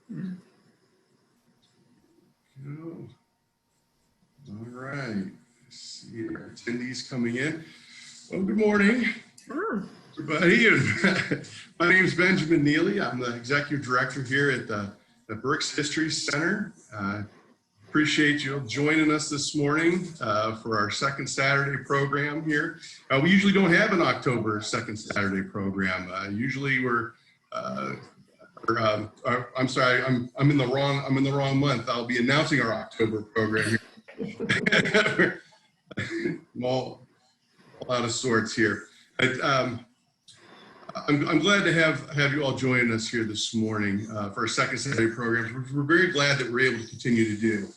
Go. All right. Let's see our attendees coming in. Well, good morning, everybody. My name is Benjamin Neely. I'm the executive director here at the Berks History Center. Appreciate you joining us this morning for our second Saturday program here. We usually don't have an October second Saturday program. Usually we're I'm sorry, I'm in the wrong month. I'll be announcing our October program here. I'm all out of sorts here. But, I'm glad to have you all join us here this morning for our second Saturday program, which we're very glad that we're able to continue to do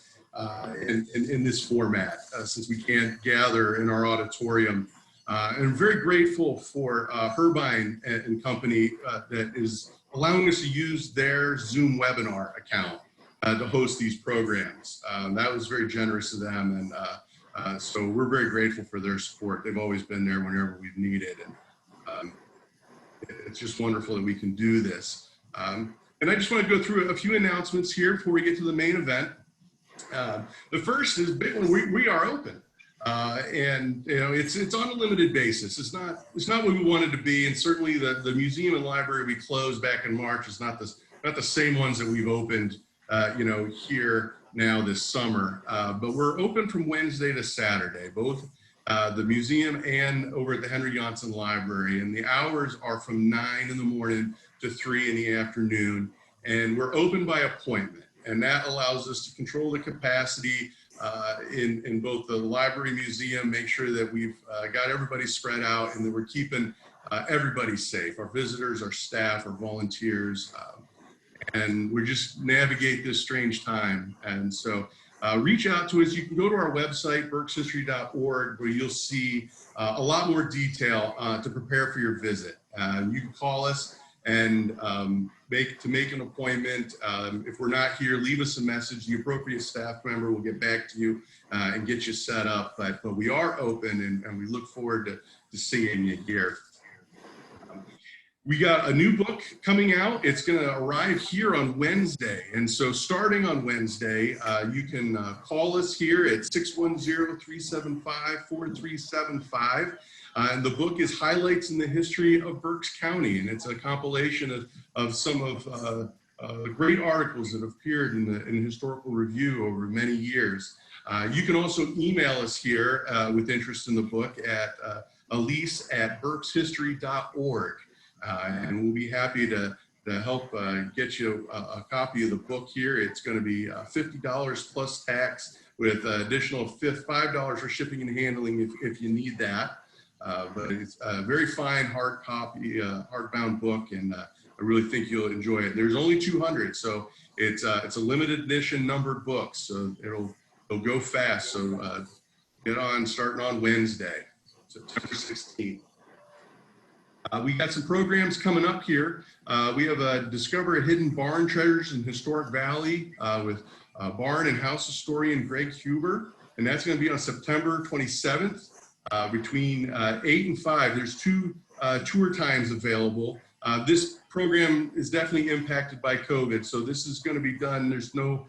in this format since we can't gather in our auditorium. And I'm very grateful for Herbine and Company that is allowing us to use their Zoom webinar account to host these programs. That was very generous of them, and so we're very grateful for their support. They've always been there whenever we've needed, and it's just wonderful that we can do this. And I just want to go through a few announcements here before we get to the main event. The first is big one. We are open. And you know, it's on a limited basis. It's not what we wanted to be, and certainly the museum and library we closed back in March is not the same ones that we've opened you know, here now this summer. But we're open from Wednesday to Saturday, both the museum and over at the Henry Johnson Library, and the hours are from 9 in the morning to 3 in the afternoon, and we're open by appointment, and that allows us to control the capacity in both the library, museum, make sure that we've got everybody spread out and that we're keeping everybody safe, our visitors, our staff, our volunteers, and we just navigate this strange time. And so reach out to us. You can go to our website, berkshistory.org, where you'll see a lot more detail to prepare for your visit. You can call us and make an appointment. If we're not here, leave us a message. The appropriate staff member will get back to you and get you set up. But we are open, and we look forward to seeing you here. We got a new book coming out. It's going to arrive here on Wednesday. And so starting on Wednesday, you can call us here at 610-375-4375. And the book is Highlights in the History of Berks County, and it's a compilation of some of the great articles that have appeared in the Historical Review over many years. You can also email us here with interest in the book at elise@berkshistory.org, and we'll be happy to help get you a copy of the book here. It's going to be $50 plus tax, with additional $5 for shipping and handling if you need that. But it's a very fine hard copy, hardbound book, and I really think you'll enjoy it. There's only 200, so it's a limited edition numbered book, so it'll go fast. So get on starting on Wednesday, September 16th. We got some programs coming up here. We have a Discover Hidden Barn Treasures in Historic Valley with barn and house historian Greg Huber, and that's going to be on September 27th. Between 8 and 5, there's 2 tour times available. This program is definitely impacted by COVID, so this is going to be done. There's no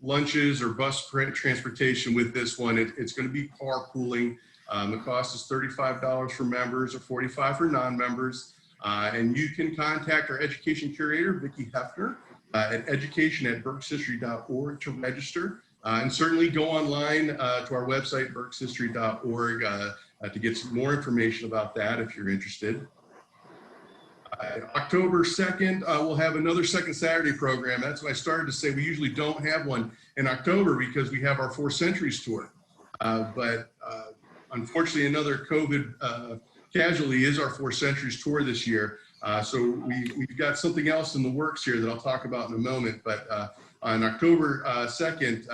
lunches or bus transportation with this one. It's going to be carpooling. The cost is $35 for members or $45 for non-members. And you can contact our education curator, Vicki Hefner, at education@berkshistory.org to register. And certainly go online to our website, berkshistory.org, to get some more information about that if you're interested. October 2nd, we'll have another second Saturday program. That's what I started to say. We usually don't have one in October because we have our 4 Centuries tour. But unfortunately, another COVID casualty is our 4 Centuries tour this year. So we've got something else in the works here that I'll talk about in a moment. But on October 2nd,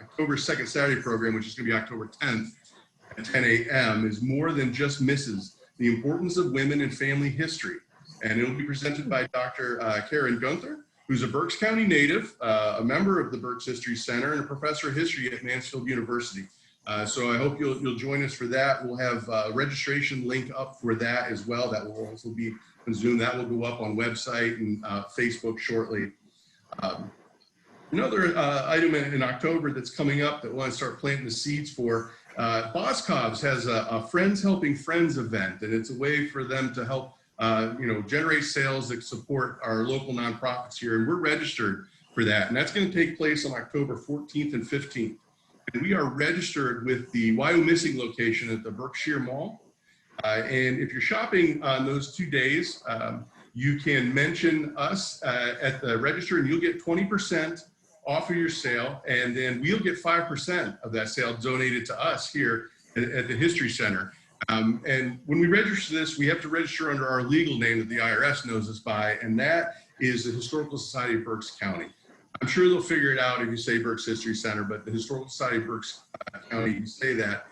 October 2nd Saturday program, which is going to be October 10th at 10 a.m., is More Than Just Misses: The Importance of Women in Family History. And it'll be presented by Dr. Karen Gunther, who's a Berks County native, a member of the Berks History Center, and a professor of history at Mansfield University. So I hope you'll join us for that. We'll have a registration link up for that as well. That will also be on Zoom. That will go up on website and Facebook shortly. Another item in October that's coming up that we want to start planting the seeds for, Boscov's has a Friends Helping Friends event, and it's a way for them to help generate sales that support our local nonprofits here, and we're registered for that, and that's going to take place on October 14th and 15th. And we are registered with the Wyomissing location at the Berkshire Mall. And if you're shopping on those 2 days, you can mention us at the register, and you'll get 20% off of your sale, and then we'll get 5% of that sale donated to us here at the History Center. And when we register this, we have to register under our legal name that the IRS knows us by, and that is the Historical Society of Berks County. I'm sure they'll figure it out if you say Berks History Center, but the Historical Society of Berks County, you say that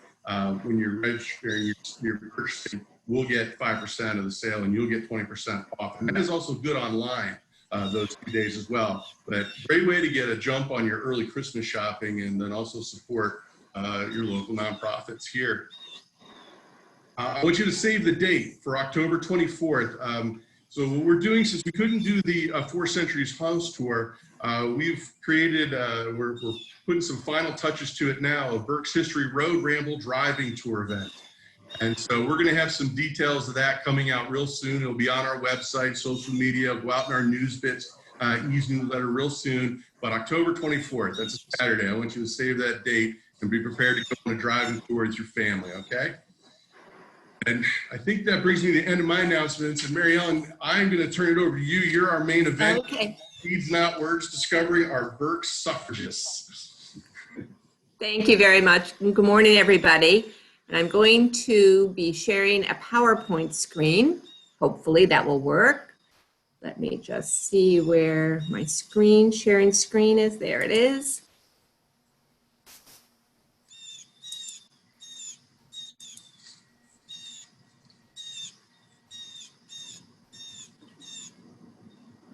when you're registering your purchasing, we'll get 5% of the sale, and you'll get 20% off. And that is also good online. Those 2 days as well. But great way to get a jump on your early Christmas shopping, and then also support your local nonprofits here. I want you to save the date for October 24th. So what we're doing, since we couldn't do the 4 Centuries House Tour, we've created, we're putting some final touches to it now, a Berks History Road Ramble Driving Tour event. And so we're going to have some details of that coming out real soon. It'll be on our website, social media, go out in our news bits, newsletter real soon. But October 24th, that's a Saturday. I want you to save that date and be prepared to go on a driving tour with your family, okay? And I think that brings me to the end of my announcements. And Mary Ellen, I'm going to turn it over to you. You're our main event. Okay. Deeds Not Words, discovering our Berks suffragists. Thank you very much. Good morning, everybody. And I'm going to be sharing a PowerPoint screen. Hopefully that will work. Let me just see where my sharing screen is. There it is.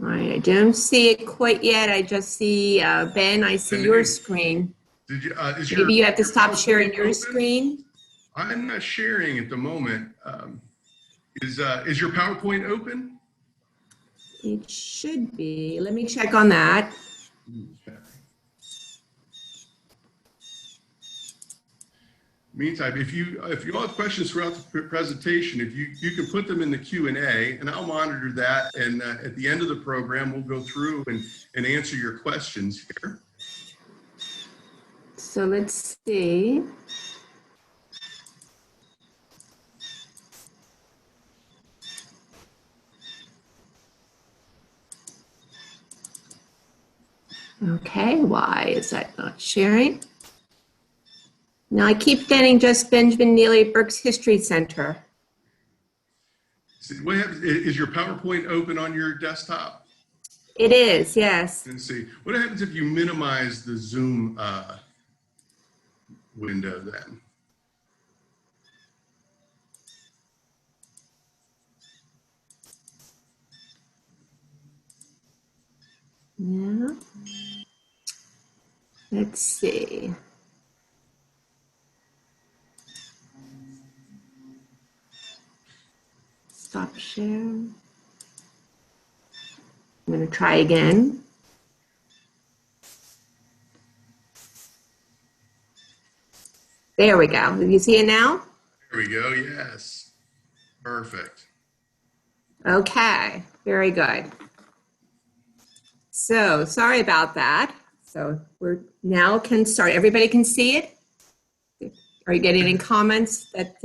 All right, I don't see it quite yet. I just see, Ben, I see your screen. Did you, Maybe you have to stop sharing your screen. I'm not sharing at the moment. Is your PowerPoint open? It should be. Let me check on that. Okay. Meantime, if you all have questions throughout the presentation, if you can put them in the Q&A, and I'll monitor that. And at the end of the program, we'll go through and answer your questions here. So let's see. Okay, why is that not sharing? Now I keep getting just Benjamin Neely Berks History Center. What happens, is your PowerPoint open on your desktop? It is, yes. Let's see. What happens if you minimize the Zoom window then? Yeah. Let's see. Stop share. I'm going to try again. There we go. You see it now? There we go. Yes. Perfect. Okay. Very good. So sorry about that. So we're now can start. Everybody can see it. Are you getting any comments that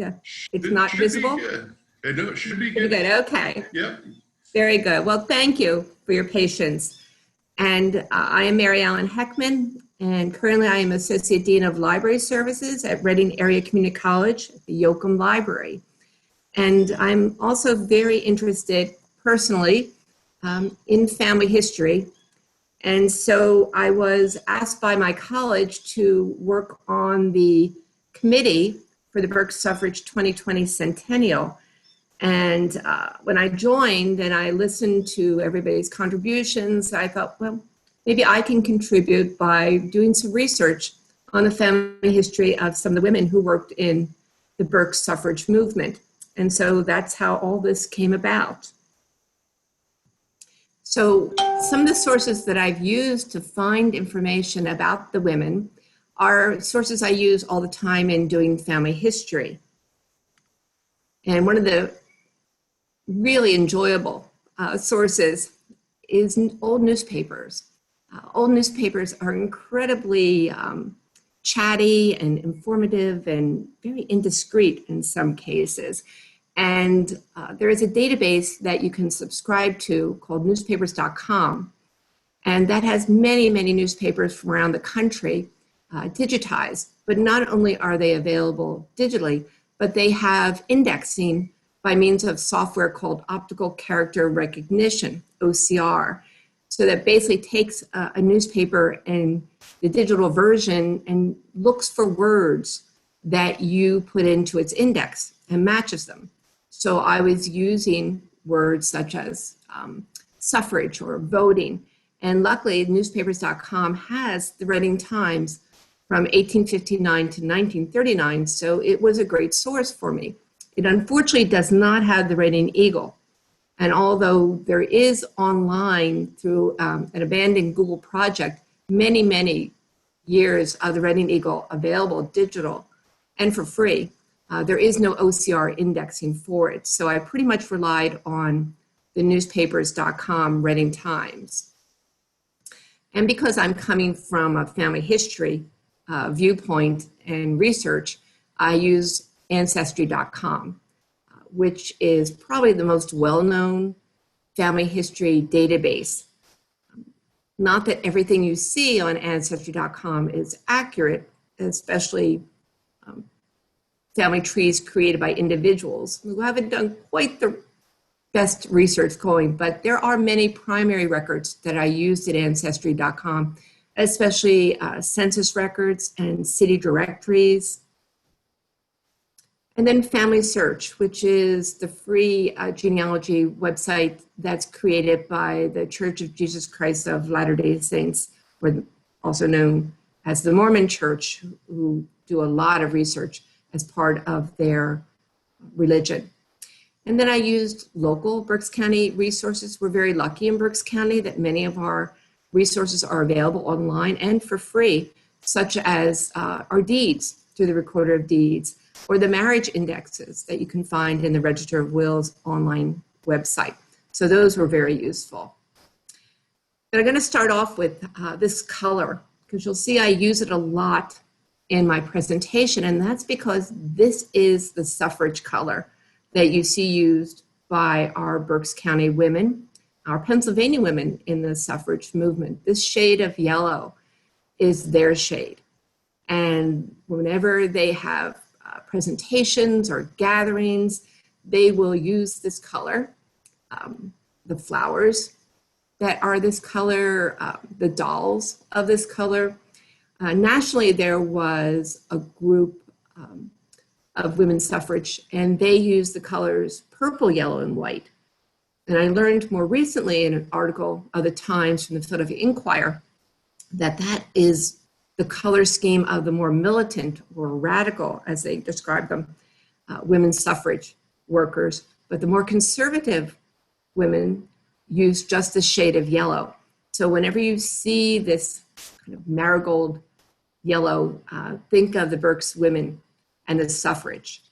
it's not visible? Be good. No, it should be good. Good. Okay. Yep. Very good. Well, thank you for your patience. And I am Mary Ellen Heckman, and currently I am Associate Dean of Library Services at Reading Area Community College at the Yoakum Library. And I'm also very interested personally in family history. And so I was asked by my college to work on the committee for the Berks Suffrage 2020 Centennial. And when I joined and I listened to everybody's contributions, I thought, well, maybe I can contribute by doing some research on the family history of some of the women who worked in the Berks suffrage movement. And so that's how all this came about. So some of the sources that I've used to find information about the women are sources I use all the time in doing family history. And one of the really enjoyable sources is old newspapers. Old newspapers are incredibly chatty and informative and very indiscreet in some cases. And there is a database that you can subscribe to called newspapers.com. And that has many, many newspapers from around the country digitized. But not only are they available digitally, but they have indexing by means of software called optical character recognition, OCR. So that basically takes a newspaper and the digital version and looks for words that you put into its index and matches them. So I was using words such as suffrage or voting. And luckily, newspapers.com has the Reading Times from 1859 to 1939. So it was a great source for me. It unfortunately does not have the Reading Eagle. And although there is online through an abandoned Google project, many, many years of the Reading Eagle available digital and for free, there is no OCR indexing for it. So I pretty much relied on the newspapers.com Reading Times. And because I'm coming from a family history viewpoint and research, I use ancestry.com, which is probably the most well-known family history database. Not that everything you see on ancestry.com is accurate, especially family trees created by individuals who haven't done quite the best research going, but there are many primary records that I used at ancestry.com, especially census records and city directories. And then Family Search, which is the free genealogy website that's created by the Church of Jesus Christ of Latter-day Saints, or also known as the Mormon Church, who do a lot of research as part of their religion. And then I used local Berks County resources. We're very lucky in Berks County that many of our resources are available online and for free, such as our deeds through the Recorder of Deeds, or the marriage indexes that you can find in the Register of Wills online website. So those were very useful. But I'm going to start off with this color, because you'll see I use it a lot in my presentation, and that's because this is the suffrage color that you see used by our Berks County women, our Pennsylvania women in the suffrage movement. This shade of yellow is their shade. And whenever they have presentations or gatherings, they will use this color. The flowers that are this color, the dolls of this color. Nationally, there was a group of women's suffrage, and they used the colors purple, yellow, and white. And I learned more recently in an article of the Times from the Philadelphia Inquirer that that is the color scheme of the more militant or radical, as they describe them, women's suffrage workers. But the more conservative women use just the shade of yellow. So whenever you see this kind of marigold yellow, think of the Berks women and the suffrage.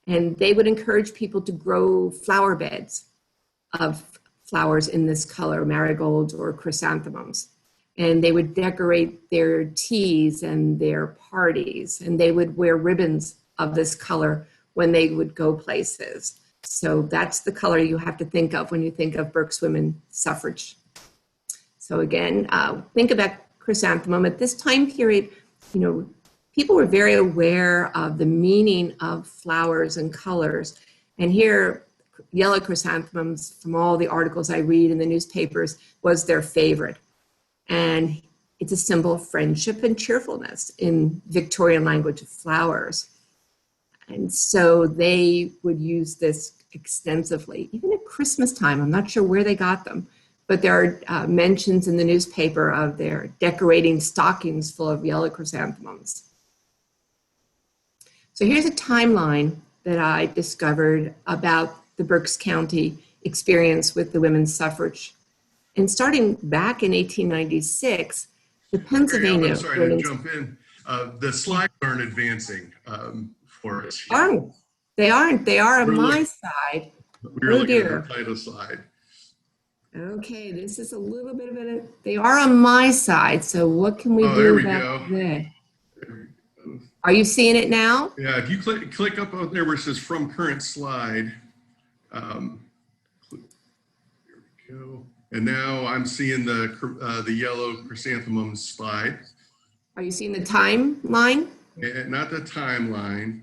And they would encourage people to grow flower beds of flowers in this color, marigolds or chrysanthemums. And they would decorate their teas and their parties, and they would wear ribbons of this color when they would go places. So that's the color you have to think of when you think of Berks women suffrage. So again, think about chrysanthemum. At this time period, people were very aware of the meaning of flowers and colors. And here, yellow chrysanthemums, from all the articles I read in the newspapers, was their favorite. And it's a symbol of friendship and cheerfulness in Victorian language of flowers. And so they would use this extensively, even at Christmas time. I'm not sure where they got them, but there are mentions in the newspaper of their decorating stockings full of yellow chrysanthemums. So here's a timeline that I discovered about the Berks County experience with the women's suffrage. And starting back in 1896, the Mary Ellen, Pennsylvania I'm sorry to women's jump in. The slides aren't advancing for us yet. aren't. They aren't. They are on We're my looking, side. we're Oh looking at dear. the title slide. Okay, this is a little bit of a, they are on my side, so what can we Oh, there do we about go. that? Are you seeing it now? Yeah, if you click up out there where it says from current slide, there we go. And now I'm seeing the yellow chrysanthemums slide, Are you seeing the timeline? and not the timeline.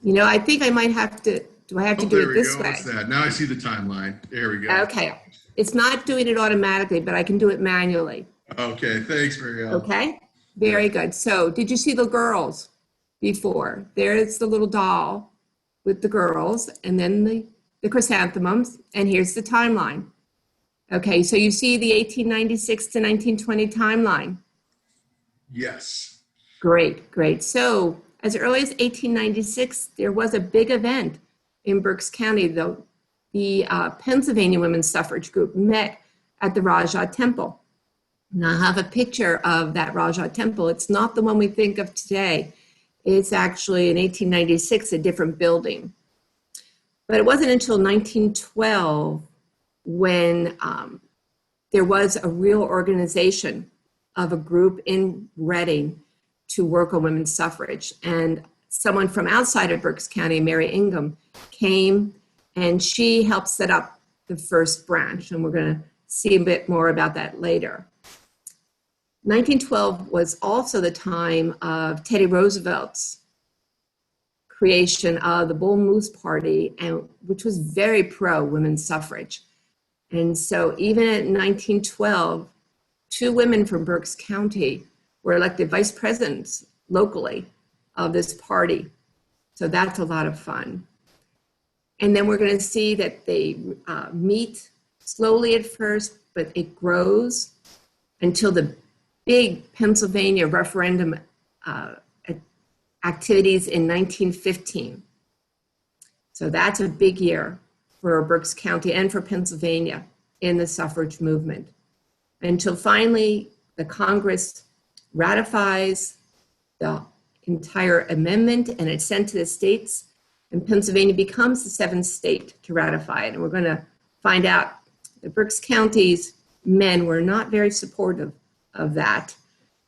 You know, I think I might have to, do I have to Oh, do there it we this go. way? What's that? Now I see the timeline. There we go. Okay, it's not doing it automatically, but I can do it manually. Okay, thanks, Mary Ellen. Okay, very good. So did you see the girls before? There's the little doll with the girls and then the chrysanthemums, and here's the timeline. Okay, so you see the 1896 to 1920 timeline. Yes. Great, great. So as early as 1896, there was a big event in Berks County. The Pennsylvania Women's Suffrage Group met at the Rajah Temple. And I have a picture of that Rajah Temple. It's not the one we think of today. It's actually in 1896, a different building. But it wasn't until 1912 when there was a real organization of a group in Reading to work on women's suffrage. And someone from outside of Berks County, Mary Ingham, came and she helped set up the first branch. And we're going to see a bit more about that later. 1912 was also the time of Teddy Roosevelt's creation of the Bull Moose Party, and which was very pro women's suffrage. And so even in 1912, 2 women from Berks County were elected vice presidents locally of this party. So that's a lot of fun. And then we're going to see that they meet slowly at first, but it grows until the big Pennsylvania referendum activities in 1915. So that's a big year for Berks County and for Pennsylvania in the suffrage movement. Until finally the Congress ratifies the entire amendment and it's sent to the states, and Pennsylvania becomes the 7th state to ratify it. And we're going to find out that Berks County's men were not very supportive of that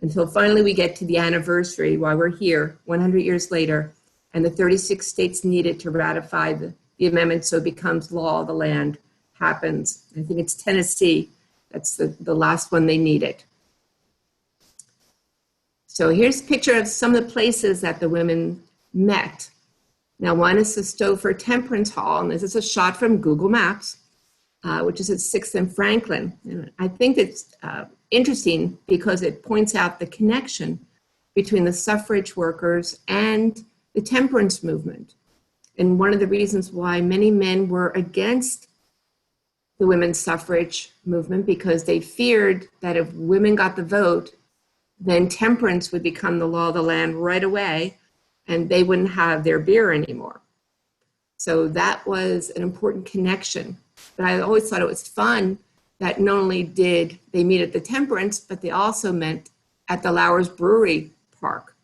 until finally we get to the anniversary while we're here 100 years later, and the 36 states needed to ratify the amendment so it becomes law of the land happens. I think it's Tennessee. That's the last one they needed. So here's a picture of some of the places that the women met. Now, one is the Stouffer Temperance Hall, and this is a shot from Google Maps, which is at 6th and Franklin. And I think it's interesting because it points out the connection between the suffrage workers and the temperance movement. And one of the reasons why many men were against the women's suffrage movement, because they feared that if women got the vote, then temperance would become the law of the land right away, and they wouldn't have their beer anymore. So that was an important connection. But I always thought it was fun that not only did they meet at the temperance, but they also met at the Lowers Brewery Park,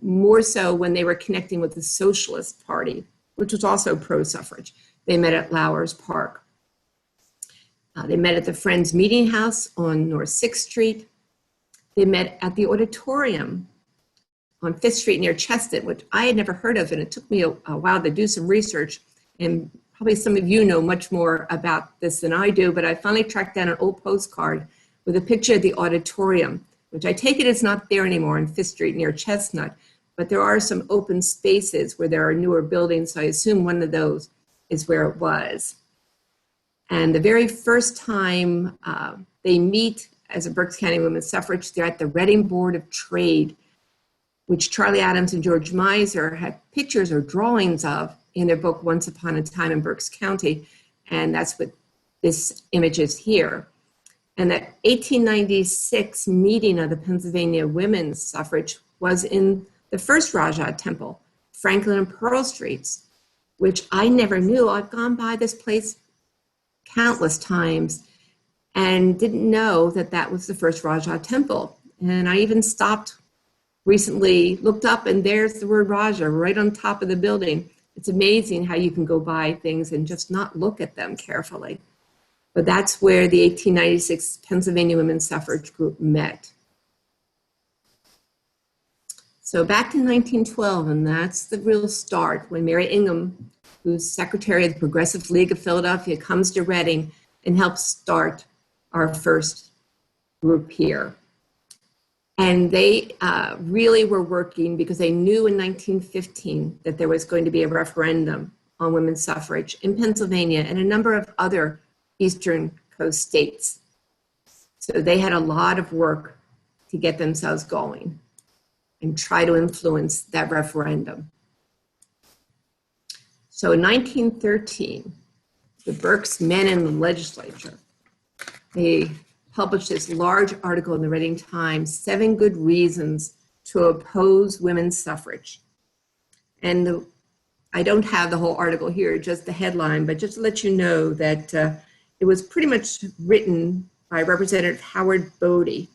more so when they were connecting with the Socialist Party, which was also pro-suffrage. They met at Lowers Park. They met at the Friends Meeting House on North 6th Street. They met at the auditorium on 5th Street near Chestnut, which I had never heard of, and it took me a while to do some research. And probably some of you know much more about this than I do, but I finally tracked down an old postcard with a picture of the auditorium, which I take it is not there anymore on 5th Street near Chestnut, but there are some open spaces where there are newer buildings, so I assume one of those is where it was. And the very first time they meet as a Berks County Women's Suffrage, they're at the Reading Board of Trade, which Charlie Adams and George Miser had pictures or drawings of in their book, Once Upon a Time in Berks County. And that's what this image is here. And that 1896 meeting of the Pennsylvania Women's Suffrage was in the first Rajah Temple, Franklin and Pearl Streets, which I never knew. I've gone by this place countless times. and didn't know that that was the first Raja temple. And I even stopped recently, looked up, and there's the word Raja right on top of the building. It's amazing how you can go by things and just not look at them carefully. But that's where the 1896 Pennsylvania Women's Suffrage Group met. So back to 1912, and that's the real start, when Mary Ingham, who's secretary of the Progressive League of Philadelphia, comes to Reading and helps start our first group here. And they really were working because they knew in 1915 that there was going to be a referendum on women's suffrage in Pennsylvania and a number of other Eastern Coast states. So they had a lot of work to get themselves going and try to influence that referendum. So in 1913, the Burkes men in the legislature, they published this large article in the Reading Times, 7 Good Reasons to Oppose Women's Suffrage. And I don't have the whole article here, just the headline, but just to let you know that it was pretty much written by Representative Howard Bodie.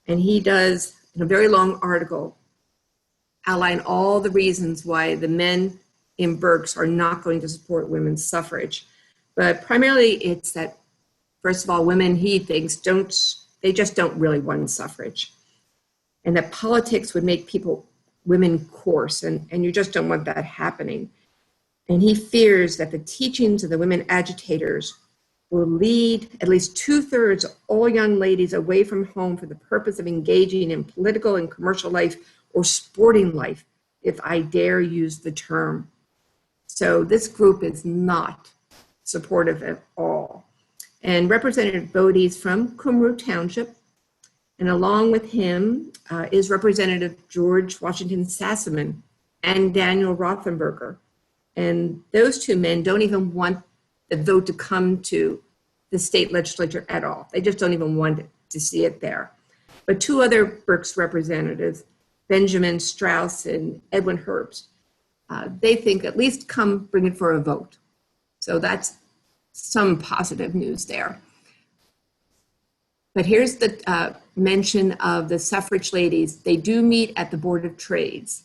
And he does, in a very long article, outline all the reasons why the men in Berks are not going to support women's suffrage. But primarily it's that, first of all, women, he thinks, they just don't really want suffrage. And that politics would make women coarse, and you just don't want that happening. And he fears that the teachings of the women agitators will lead at least 2/3 of all young ladies away from home for the purpose of engaging in political and commercial life or sporting life, if I dare use the term. So this group is not supportive at all. And Representative Bodie's from Cumru Township, and along with him is Representative George Washington Sassaman and Daniel Rothenberger. And those 2 men don't even want the vote to come to the state legislature at all. They just don't even want to see it there. But 2 other Berks representatives, Benjamin Strauss and Edwin Herbst, they think at least come bring it for a vote. So that's some positive news there. But here's the mention of the suffrage ladies. They do meet at the Board of Trades,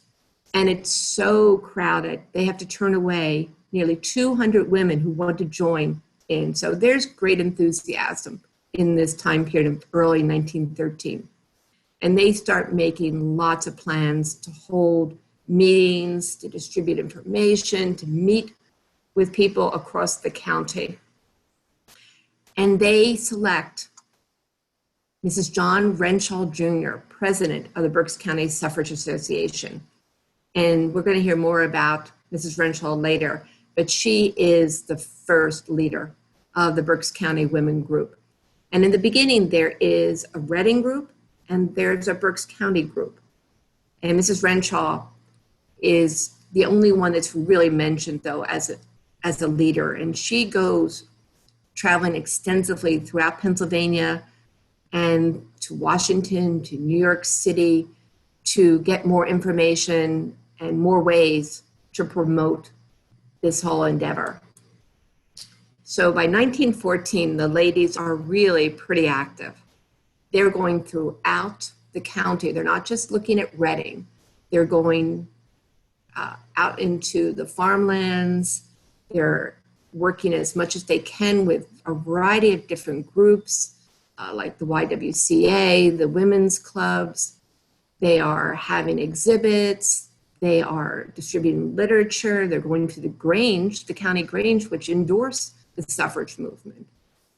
and it's so crowded, they have to turn away nearly 200 women who want to join in. So there's great enthusiasm in this time period of early 1913. And they start making lots of plans to hold meetings, to distribute information, to meet with people across the county. And they select Mrs. John Renshaw Jr., president of the Berks County Suffrage Association. And we're going to hear more about Mrs. Renshaw later, but she is the first leader of the Berks County Women Group. And in the beginning, there is a Reading group and there's a Berks County group. And Mrs. Renshaw is the only one that's really mentioned, though, as a leader. And she goes traveling extensively throughout Pennsylvania and to Washington, to New York City, to get more information and more ways to promote this whole endeavor. So by 1914, the ladies are really pretty active. They're going throughout the county. They're not just looking at Reading. They're going out into the farmlands. They're working as much as they can with a variety of different groups, like the YWCA, the women's clubs. They are having exhibits. They are distributing literature. They're going to the Grange, the county Grange, which endorsed the suffrage movement.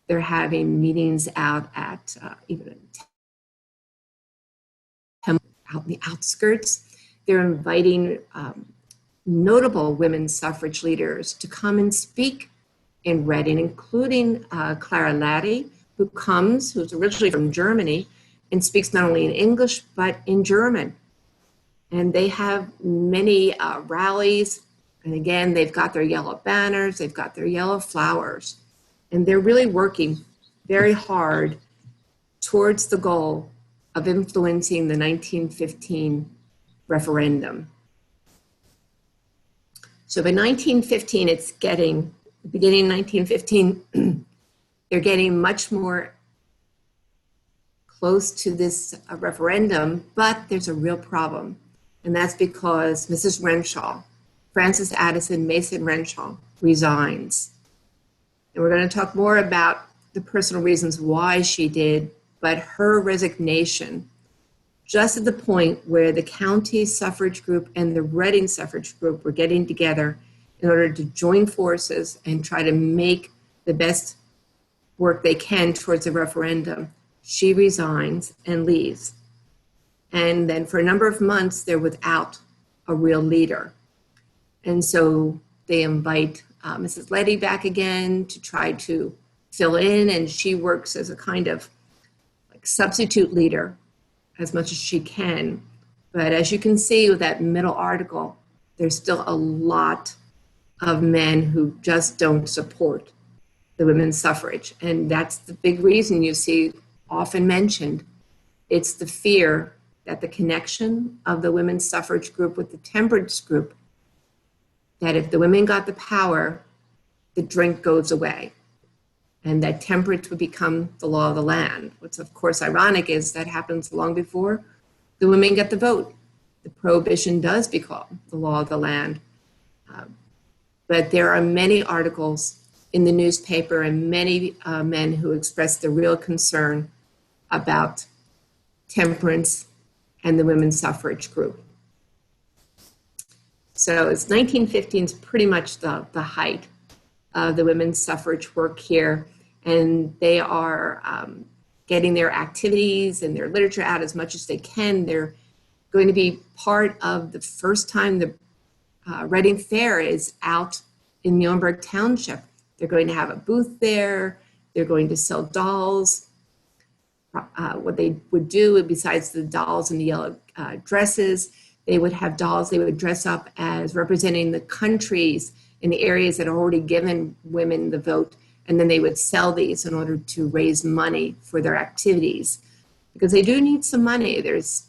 They're having meetings out at even out in the outskirts. They're inviting notable women's suffrage leaders to come and speak in Reading, including Clara Laddie, who's originally from Germany and speaks not only in English, but in German. And they have many rallies. And again, they've got their yellow banners, they've got their yellow flowers, and they're really working very hard towards the goal of influencing the 1915 referendum. So by 1915, beginning 1915, they're getting much more close to this referendum, but there's a real problem. And that's because Mrs. Renshaw, Frances Addison Mason Renshaw, resigns. And we're going to talk more about the personal reasons why she did, but her resignation, just at the point where the county suffrage group and the Reading suffrage group were getting together in order to join forces and try to make the best work they can towards a referendum, she resigns and leaves. And then for a number of months, they're without a real leader. And so they invite Mrs. Leddy back again to try to fill in, and she works as a kind of like substitute leader as much as she can. But as you can see with that middle article, there's still a lot of men who just don't support the women's suffrage. And that's the big reason you see often mentioned. It's the fear that the connection of the women's suffrage group with the temperance group, that if the women got the power, the drink goes away, and that temperance would become the law of the land. What's of course ironic is that happens long before the women get the vote. The prohibition does become the law of the land. But there are many articles in the newspaper and many men who express the real concern about temperance and the women's suffrage group. So it's 1915 is pretty much the height of the women's suffrage work here, and they are getting their activities and their literature out as much as they can. They're going to be part of the first time the Reading Fair is out in Muhlenberg Township. They're going to have a booth there. They're going to sell dolls. What they would do, besides the dolls and the yellow dresses, they would have dolls they would dress up as representing the countries in the areas that are already given women the vote. And then they would sell these in order to raise money for their activities, because they do need some money. There's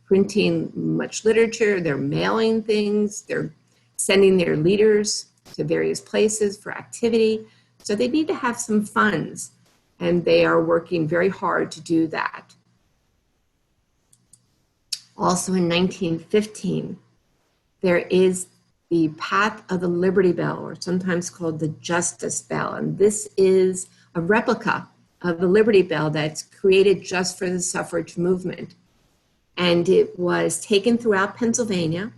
printing much literature, they're mailing things, they're sending their leaders to various places for activity. So they need to have some funds, and they are working very hard to do that. Also in 1915, there is the Path of the Liberty Bell, or sometimes called the Justice Bell. And this is a replica of the Liberty Bell that's created just for the suffrage movement. And it was taken throughout Pennsylvania,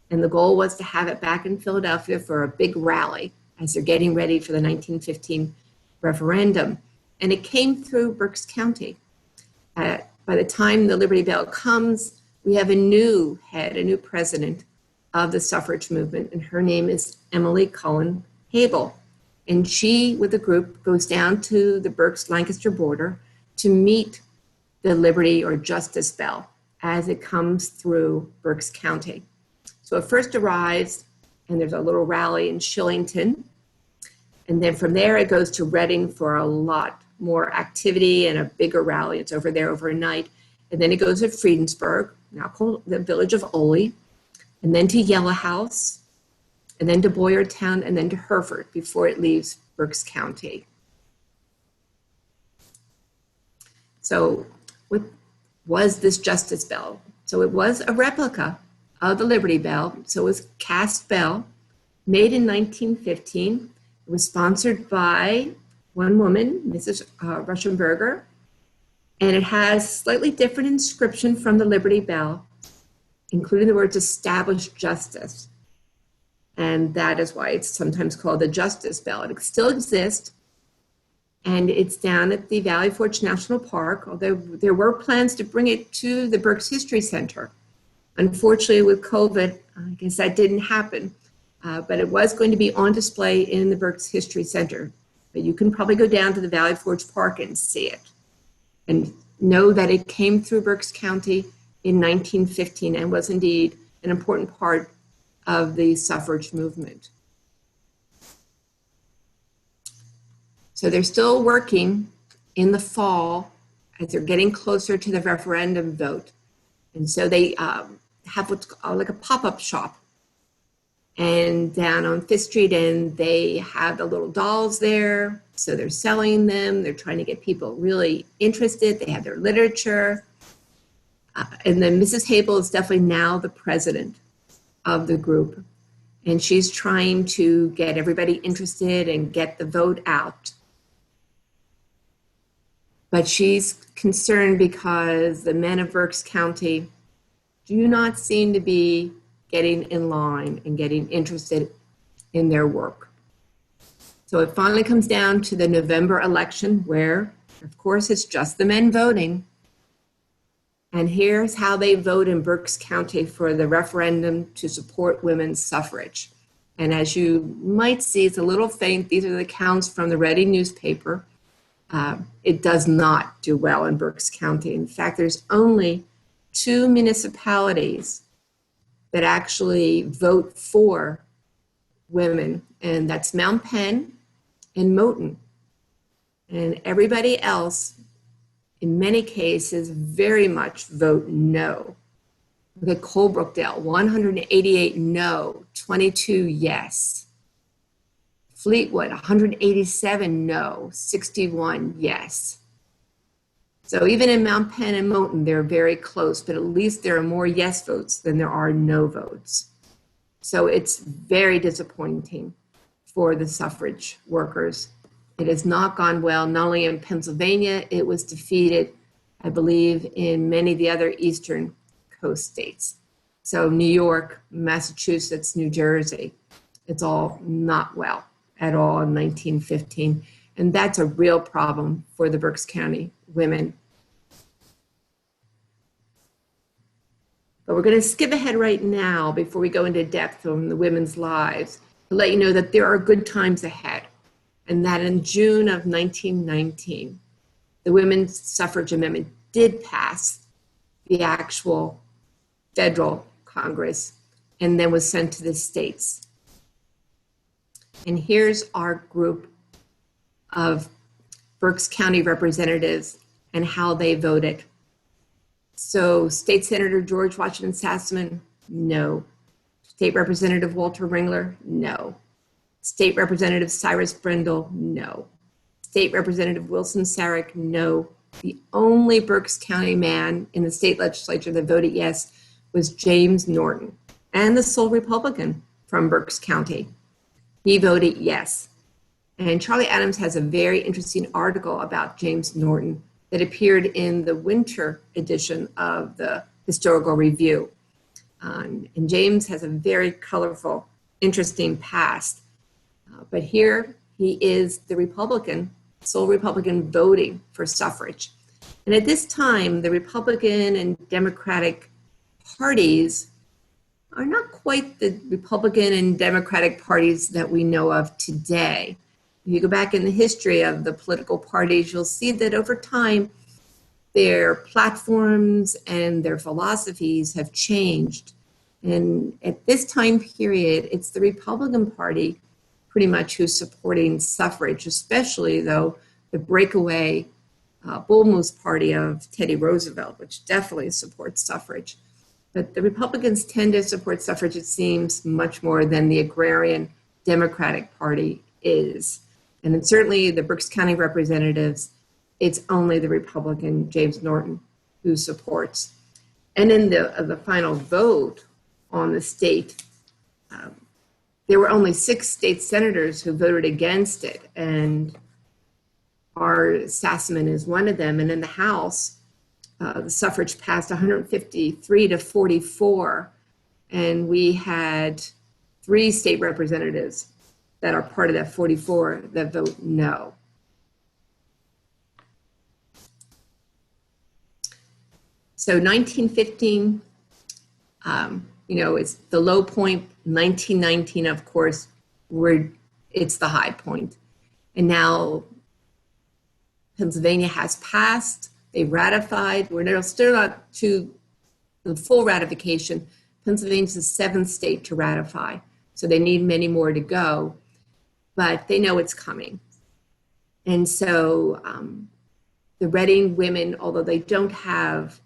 and the goal was to have it back in Philadelphia for a big rally as they're getting ready for the 1915 referendum. And it came through Berks County. By the time the Liberty Bell comes, we have a new head, a new president of the suffrage movement, and her name is Emily Cullen Hable. And she, with a group, goes down to the Berks-Lancaster border to meet the Liberty or Justice Bell as it comes through Berks County. So it first arrives, and there's a little rally in Shillington. And then from there, it goes to Reading for a lot more activity and a bigger rally. It's over there overnight. And then it goes to Friedensburg, now called the village of Oley, and then to Yellow House, and then to Boyertown, and then to Hereford before it leaves Berks County. So what was this Justice Bell? So it was a replica of the Liberty Bell. So it was cast bell, made in 1915. It was sponsored by one woman, Mrs. Ruschenberger, and it has slightly different inscription from the Liberty Bell, including the words "Establish Justice." And that is why it's sometimes called the Justice Bell. It still exists, and it's down at the Valley Forge National Park, although there were plans to bring it to the Berks History Center. Unfortunately, with COVID, I guess that didn't happen, but it was going to be on display in the Berks History Center. But you can probably go down to the Valley Forge Park and see it, and know that it came through Berks County in 1915 and was indeed an important part of the suffrage movement. So they're still working in the fall as they're getting closer to the referendum vote. And so they have what's called like a pop-up shop and down on Fifth Street, and they have the little dolls there. So they're selling them. They're trying to get people really interested. They have their literature. And then Mrs. Hable is definitely now the president of the group. And she's trying to get everybody interested and get the vote out. But she's concerned because the men of Berks County do not seem to be getting in line and getting interested in their work. So it finally comes down to the November election where, of course, it's just the men voting. And here's how they vote in Berks County for the referendum to support women's suffrage. And as you might see, it's a little faint. These are the counts from the Reading newspaper. It does not do well in Berks County. In fact, there's only 2 municipalities that actually vote for women, and that's Mount Penn and Moton. And everybody else, in many cases, very much vote no. Look at Colebrookdale, 188 no, 22 yes. Fleetwood, 187 no, 61 yes. So even in Mount Penn and Moton, they're very close, but at least there are more yes votes than there are no votes. So it's very disappointing for the suffrage workers. It has not gone well, not only in Pennsylvania, it was defeated, I believe, in many of the other Eastern Coast states. So New York, Massachusetts, New Jersey, it's all not well at all in 1915. And that's a real problem for the Berks County women. But we're going to skip ahead right now before we go into depth on the women's lives to let you know that there are good times ahead. And that in June of 1919, the Women's Suffrage Amendment did pass the actual federal Congress and then was sent to the states. And here's our group of Berks County representatives and how they voted. So State Senator George Washington Sassaman, no. State Representative Walter Ringler, no. State Representative Cyrus Brendel, no. State Representative Wilson Sarek, no. The only Berks County man in the state legislature that voted yes was James Norton, and the sole Republican from Berks County. He voted yes. And Charlie Adams has a very interesting article about James Norton that appeared in the winter edition of the Historical Review. And James has a very colorful, interesting past. But here he is the Republican, sole Republican voting for suffrage. And at this time, the Republican and Democratic parties are not quite the Republican and Democratic parties that we know of today. If you go back in the history of the political parties, you'll see that over time, their platforms and their philosophies have changed. And at this time period, it's the Republican Party pretty much who's supporting suffrage, especially though the breakaway Bull Moose Party of Teddy Roosevelt, which definitely supports suffrage. But the Republicans tend to support suffrage, it seems, much more than the agrarian Democratic Party is. And then certainly the Berks County representatives, it's only the Republican James Norton who supports. And in the final vote on the state, there were only 6 state senators who voted against it, and our Sassaman is one of them. And in the House, the suffrage passed 153 to 44, and we had 3 state representatives that are part of that 44 that vote no. So 1915, it's the low point. 1919, of course, it's the high point. And now Pennsylvania has passed, they ratified, we're still not to the full ratification. Pennsylvania's the 7th state to ratify, so they need many more to go, but they know it's coming. And so the Reading women, although they don't have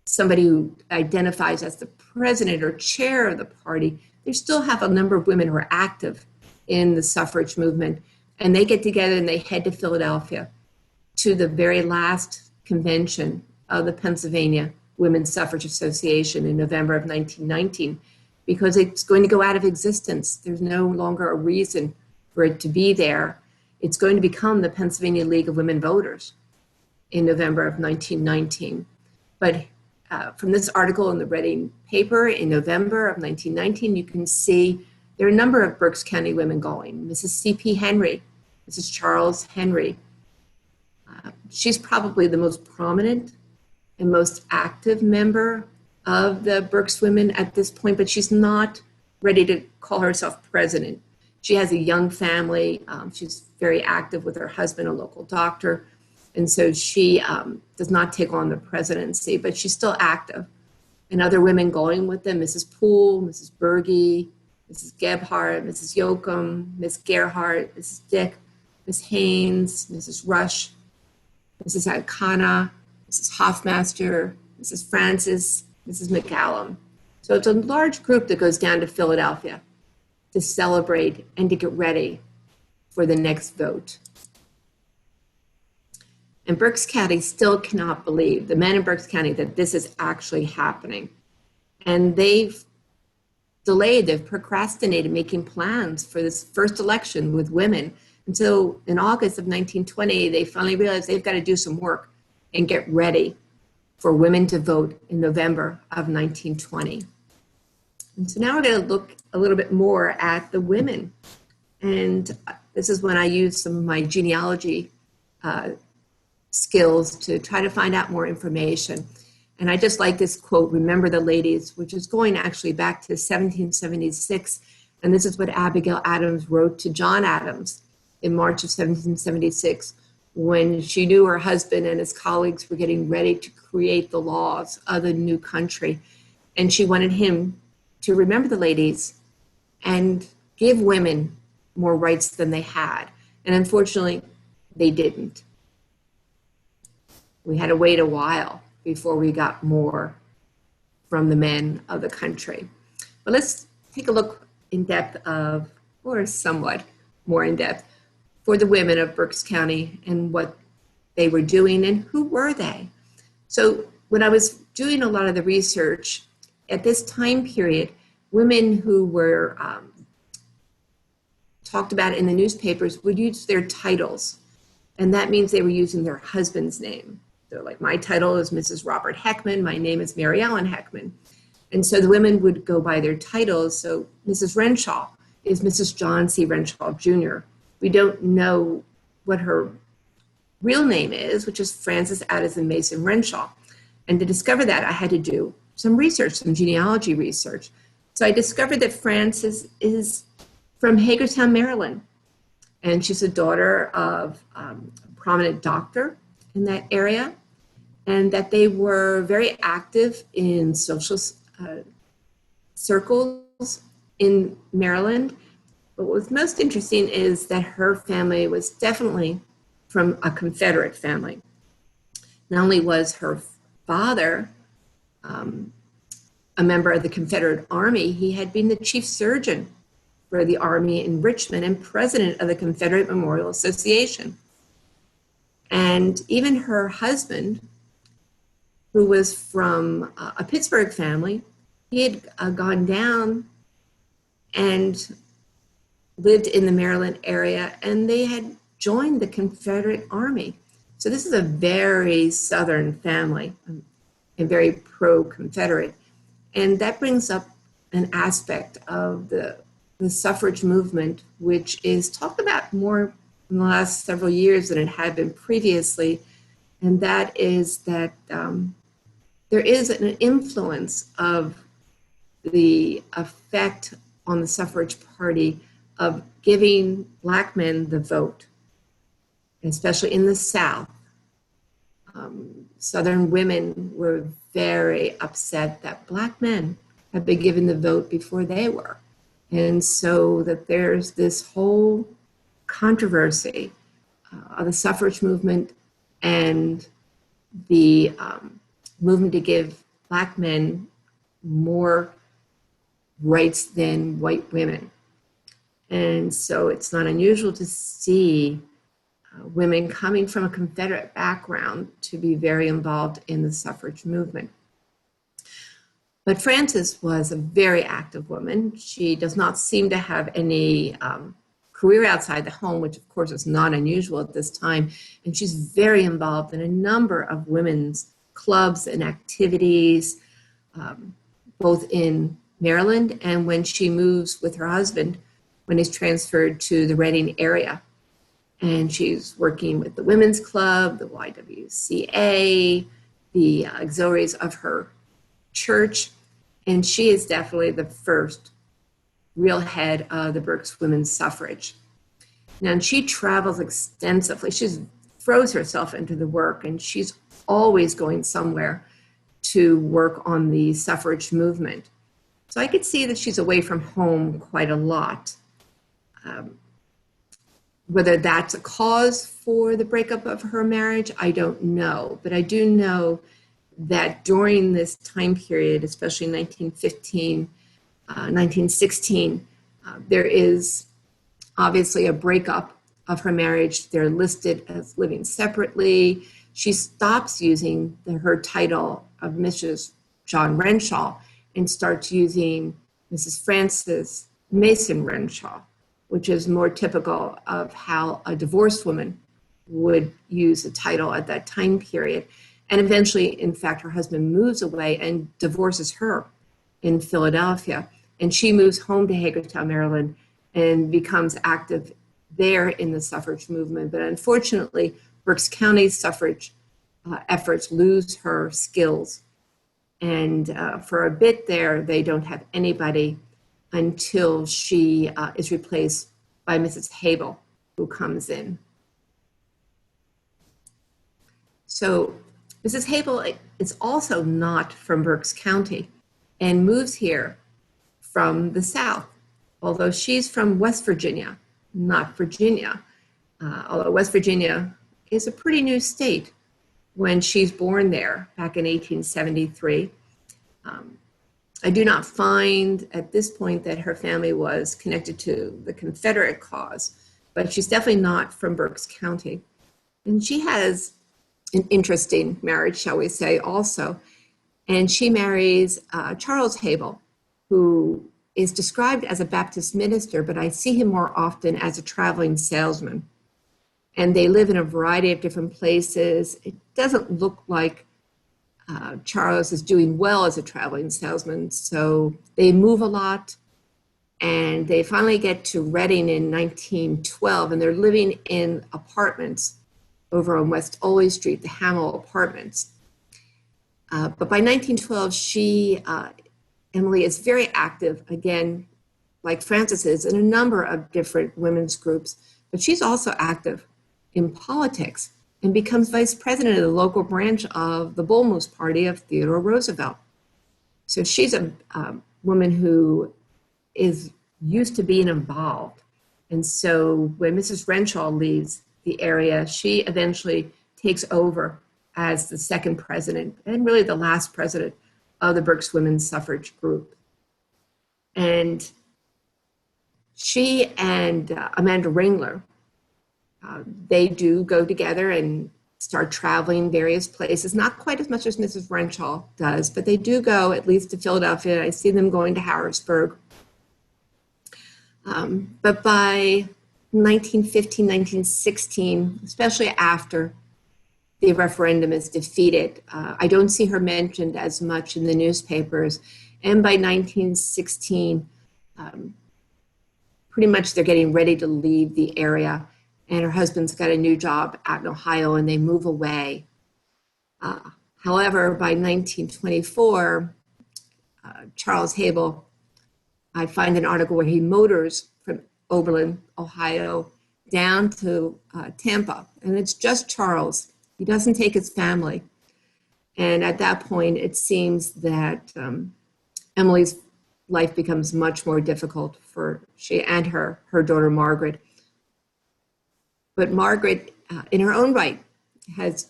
somebody who identifies as the president or chair of the party, they still have a number of women who are active in the suffrage movement. And they get together and they head to Philadelphia to the very last convention of the Pennsylvania Women's Suffrage Association in November of 1919, because it's going to go out of existence. There's no longer a reason for it to be there. It's going to become the Pennsylvania League of Women Voters in November of 1919. But from this article in the Reading paper in November of 1919, you can see there are a number of Berks County women going. Mrs. C.P. Henry, Mrs. Charles Henry. She's probably the most prominent and most active member of the Berks women at this point, but she's not ready to call herself president. She has a young family. She's very active with her husband, a local doctor. And so she does not take on the presidency, but she's still active. And other women going with them, Mrs. Poole, Mrs. Berge, Mrs. Gebhardt, Mrs. Yoakum, Miss Gerhardt, Mrs. Dick, Miss Haynes, Mrs. Rush, Mrs. Alcana, Mrs. Hoffmaster, Mrs. Francis, Mrs. McCallum. So it's a large group that goes down to Philadelphia to celebrate and to get ready for the next vote. And Berks County still cannot believe, the men in Berks County, that this is actually happening. And they've procrastinated making plans for this first election with women until in August of 1920, they finally realized they've got to do some work and get ready for women to vote in November of 1920. And so now we're going to look a little bit more at the women. And this is when I use some of my genealogy skills to try to find out more information. And I just like this quote, "Remember the ladies," which is going actually back to 1776. And this is what Abigail Adams wrote to John Adams in March of 1776, when she knew her husband and his colleagues were getting ready to create the laws of the new country. And she wanted him to remember the ladies and give women more rights than they had. And unfortunately, they didn't. We had to wait a while before we got more from the men of the country. But let's take a look in depth of, or somewhat more in depth, for the women of Berks County and what they were doing and who were they. So when I was doing a lot of the research, at this time period, women who were talked about in the newspapers would use their titles. And that means they were using their husband's name. So like, my title is Mrs. Robert Heckman. My name is Mary Ellen Heckman. And so the women would go by their titles. So Mrs. Renshaw is Mrs. John C. Renshaw Jr. We don't know what her real name is, which is Frances Addison Mason Renshaw. And to discover that, I had to do some research, some genealogy research. So I discovered that Frances is from Hagerstown, Maryland. And she's a daughter of a prominent doctor in that area, and that they were very active in social circles in Maryland. But what was most interesting is that her family was definitely from a Confederate family. Not only was her father a member of the Confederate Army, he had been the chief surgeon for the Army in Richmond and president of the Confederate Memorial Association. And even her husband, who was from a Pittsburgh family, he had gone down and lived in the Maryland area, and they had joined the Confederate Army. So this is a very Southern family and very pro-Confederate. And that brings up an aspect of the suffrage movement, which is talked about more in the last several years than it had been previously. And that is that there is an influence of the effect on the suffrage party of giving Black men the vote, especially in the South. Southern women were very upset that Black men had been given the vote before they were. And so that there's this whole controversy of the suffrage movement and the movement to give Black men more rights than white women. And so it's not unusual to see women coming from a Confederate background to be very involved in the suffrage movement. But Frances was a very active woman. She does not seem to have any career outside the home, which of course is not unusual at this time. And she's very involved in a number of women's clubs and activities, both in Maryland and when she moves with her husband, when he's transferred to the Reading area. And she's working with the Women's Club, the YWCA, the auxiliaries of her church. And she is definitely the first real head of the Berks women's suffrage. Now, and she travels extensively. She throws herself into the work, and she's always going somewhere to work on the suffrage movement. So I could see that she's away from home quite a lot. Whether that's a cause for the breakup of her marriage, I don't know. But I do know that during this time period, especially 1915, 1916, there is obviously a breakup of her marriage. They're listed as living separately. She stops using her title of Mrs. John Renshaw and starts using Mrs. Frances Mason Renshaw, which is more typical of how a divorced woman would use a title at that time period. And eventually, in fact, her husband moves away and divorces her in Philadelphia. And she moves home to Hagerstown, Maryland, and becomes active there in the suffrage movement. But unfortunately, Berks County's suffrage efforts lose her skills. And for a bit there, they don't have anybody until she is replaced by Mrs. Habel, who comes in. So Mrs. Habel is also not from Berks County and moves here from the South, although she's from West Virginia, not Virginia, although West Virginia is a pretty new state when she's born there back in 1873. I do not find at this point that her family was connected to the Confederate cause, but she's definitely not from Berks County. And she has an interesting marriage, shall we say, also. And she marries Charles Habel, who is described as a Baptist minister, but I see him more often as a traveling salesman. And they live in a variety of different places. It doesn't look like Charles is doing well as a traveling salesman, so they move a lot, and they finally get to Reading in 1912, and they're living in apartments over on West Oley Street, the Hamel Apartments. But by 1912, Emily is very active, again, like Frances is, in a number of different women's groups, but she's also active in politics and becomes vice president of the local branch of the Bull Moose Party of Theodore Roosevelt. So she's a woman who is used to being involved. And so when Mrs. Renshaw leaves the area, she eventually takes over as the second president and really the last president of the Berks Women's Suffrage Group. And she and Amanda Ringler, they do go together and start traveling various places, not quite as much as Mrs. Renshaw does, but they do go at least to Philadelphia. I see them going to Harrisburg. But by 1915, 1916, especially after the referendum is defeated, I don't see her mentioned as much in the newspapers. And by 1916, pretty much they're getting ready to leave the area. And her husband's got a new job out in Ohio, and they move away. However, by 1924, Charles Habel, I find an article where he motors from Oberlin, Ohio, down to Tampa, and it's just Charles. He doesn't take his family. And at that point, it seems that Emily's life becomes much more difficult for she and her daughter, Margaret. But Margaret, in her own right, has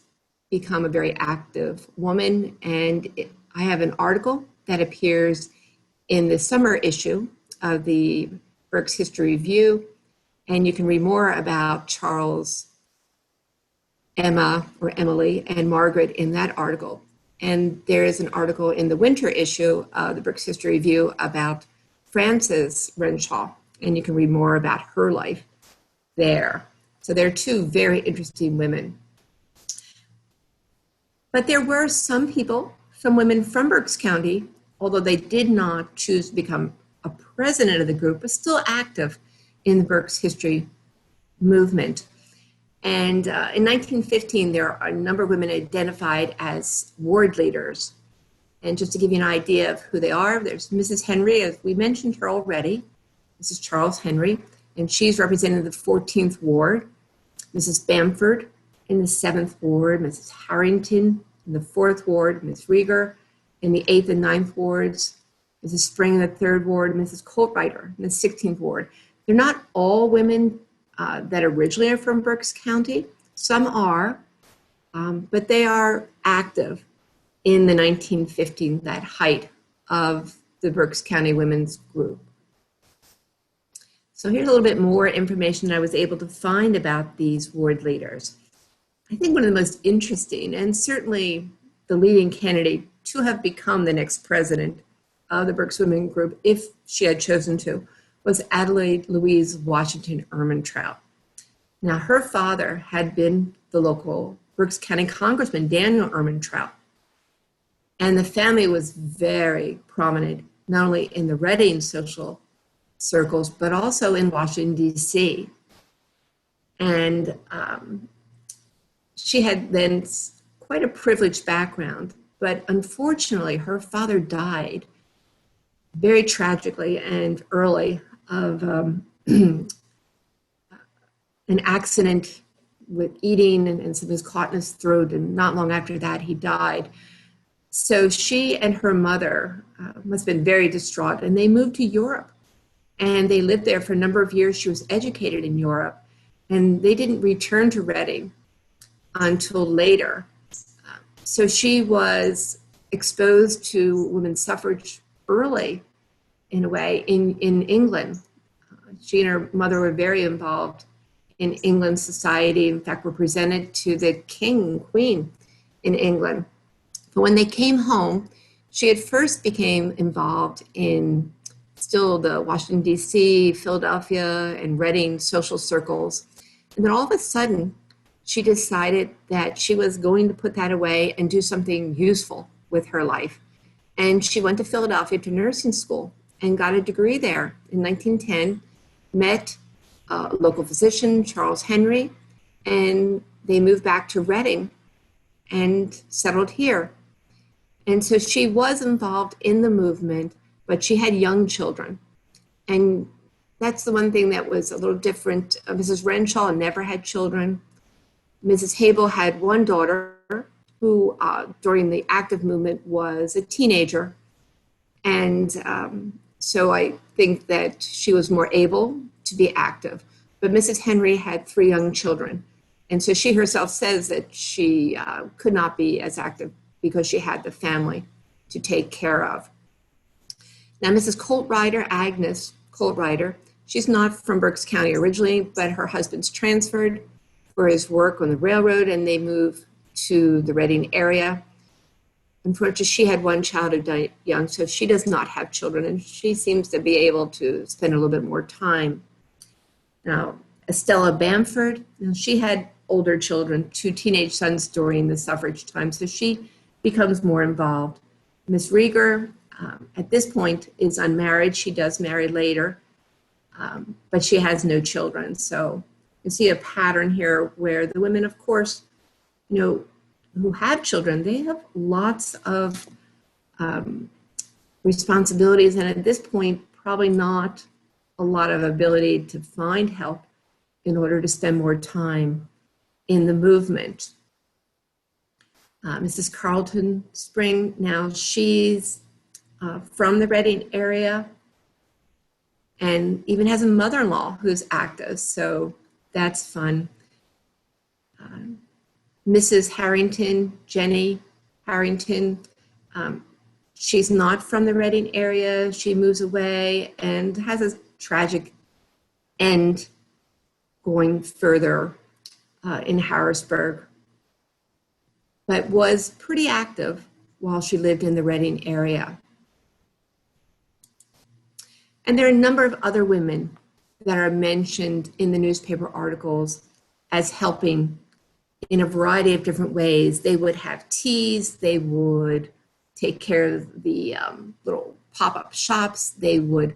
become a very active woman. And I have an article that appears in the summer issue of the Berks History Review, and you can read more about Charles, Emma, or Emily, and Margaret in that article. And there is an article in the winter issue of the Berks History Review about Frances Renshaw, and you can read more about her life there. So they're two very interesting women. But there were some people, some women from Berks County, although they did not choose to become a president of the group, but still active in the Berks history movement. And in 1915, there are a number of women identified as ward leaders. And just to give you an idea of who they are, there's Mrs. Henry, as we mentioned her already. This is Charles Henry, and she's representing the 14th Ward. Mrs. Bamford in the 7th Ward, Mrs. Harrington in the 4th Ward, Ms. Rieger in the 8th and 9th Wards, Mrs. Spring in the 3rd Ward, Mrs. Coltrider in the 16th Ward. They're not all women that originally are from Berks County. Some are, but they are active in the 1915, that height of the Berks County Women's Group. So here's a little bit more information that I was able to find about these ward leaders. I think one of the most interesting, and certainly the leading candidate to have become the next president of the Berks Women Group, if she had chosen to, was Adelaide Louise Washington Ehrmantraut. Now, her father had been the local Berks County Congressman, Daniel Ehrmantraut. And the family was very prominent, not only in the Reading social circles, but also in Washington, D.C. And she had then quite a privileged background, but unfortunately, her father died very tragically and early of an accident with eating, and some of his caught in his throat, and not long after that, he died. So she and her mother must have been very distraught, and they moved to Europe. And they lived there for a number of years. She was educated in Europe, and they didn't return to Reading until later. So she was exposed to women's suffrage early, in a way, in England. She and her mother were very involved in England's society. In fact, were presented to the king and queen in England. But when they came home, she at first became involved in still the Washington, D.C., Philadelphia, and Reading social circles. And then all of a sudden, she decided that she was going to put that away and do something useful with her life. And she went to Philadelphia to nursing school and got a degree there in 1910, met a local physician, Charles Henry, and they moved back to Reading and settled here. And so she was involved in the movement, but she had young children. And that's the one thing that was a little different. Mrs. Renshaw never had children. Mrs. Hable had one daughter who, during the active movement, was a teenager. And so I think that she was more able to be active. But Mrs. Henry had 3 young children. And so she herself says that she could not be as active because she had the family to take care of. Now, Mrs. Coltrider, Agnes Coltrider, she's not from Berks County originally, but her husband's transferred for his work on the railroad, and they moved to the Reading area. Unfortunately, she had one child who died young, so she does not have children, and she seems to be able to spend a little bit more time. Now, Estella Bamford, she had older children, 2 teenage sons during the suffrage time, so she becomes more involved. Miss Rieger, at this point, is unmarried. She does marry later, but she has no children. So you see a pattern here where the women, of course, who have children, they have lots of responsibilities, and at this point, probably not a lot of ability to find help in order to spend more time in the movement. Mrs. Carlton Spring, now she's from the Reading area and even has a mother-in-law who's active, so that's fun. Mrs. Harrington, Jenny Harrington, She's not from the Reading area. She moves away and has a tragic end going further in Harrisburg, but was pretty active while she lived in the Reading area. And there are a number of other women that are mentioned in the newspaper articles as helping in a variety of different ways. They would have teas, they would take care of the little pop-up shops, they would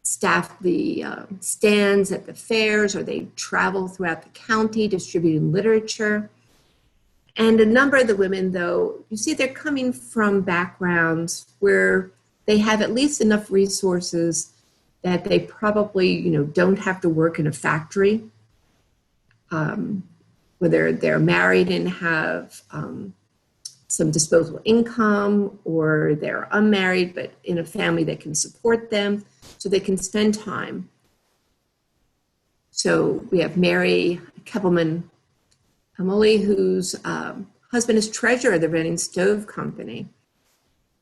staff the stands at the fairs, or they travel throughout the county distributing literature. And a number of the women, though, you see they're coming from backgrounds where they have at least enough resources that they probably, don't have to work in a factory, whether they're married and have some disposable income, or they're unmarried but in a family that can support them, so they can spend time. So we have Mary Keppelman Amoli, whose husband is treasurer of the Reading Stove Company,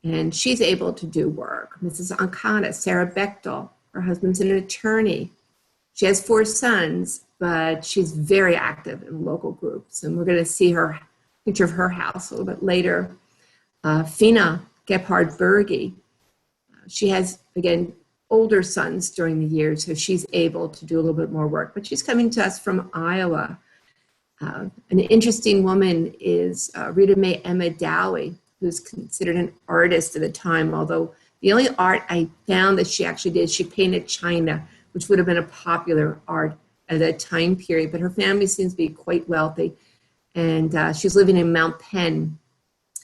and she's able to do work. Mrs. Ancana, Sarah Bechtel, her husband's an attorney. She has 4 sons, but she's very active in local groups, and we're going to see her picture of her house a little bit later. Fina Gebhard Berge, she has, again, older sons during the year, so she's able to do a little bit more work, but she's coming to us from Iowa. An interesting woman is Rita Mae Emma Dowie, who's considered an artist at the time, although the only art I found that she actually did, she painted china, which would have been a popular art at that time period, but her family seems to be quite wealthy, and she's living in Mount Penn,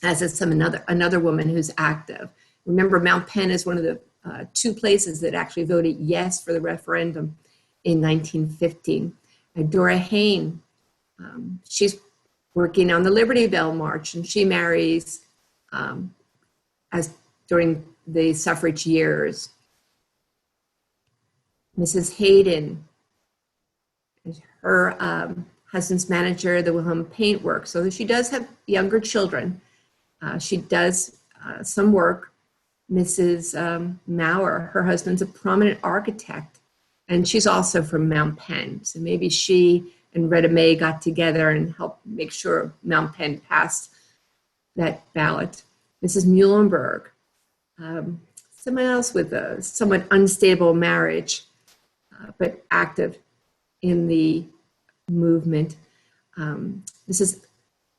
as is another woman who's active. Remember, Mount Penn is one of the 2 places that actually voted yes for the referendum in 1915. Dora Hain, she's working on the Liberty Bell March, and she marries during the suffrage years. Mrs. Hayden, her husband's manager, the Wilhelm Paint Works. So she does have younger children. She does some work. Mrs. Maurer, her husband's a prominent architect, and she's also from Mount Penn. So maybe she and Retta Mae got together and helped make sure Mount Penn passed that ballot. Mrs. Muhlenberg, someone else with a somewhat unstable marriage, but active in the movement. Mrs.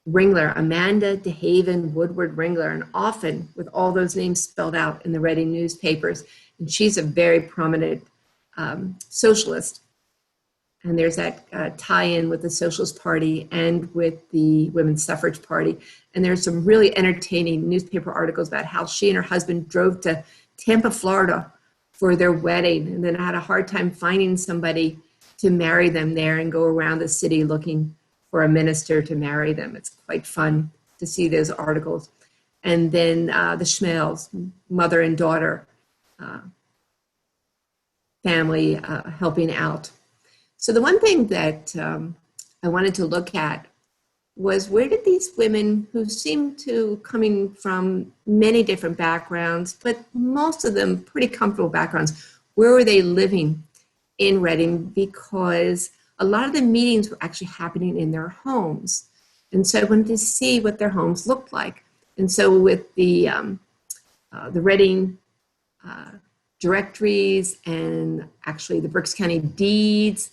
Ringler, Amanda DeHaven Woodward Ringler, and often with all those names spelled out in the Reading newspapers. And she's a very prominent socialist. And there's that tie-in with the Socialist Party and with the Women's Suffrage Party. And there's some really entertaining newspaper articles about how she and her husband drove to Tampa, Florida for their wedding, and then had a hard time finding somebody to marry them there, and go around the city looking for a minister to marry them. It's quite fun to see those articles. And then the Schmales, mother and daughter family helping out. So the one thing that I wanted to look at was, where did these women, who seem to coming from many different backgrounds, but most of them pretty comfortable backgrounds, where were they living in Reading? Because a lot of the meetings were actually happening in their homes. And so I wanted to see what their homes looked like. And so with the Reading directories, and actually the Berks County deeds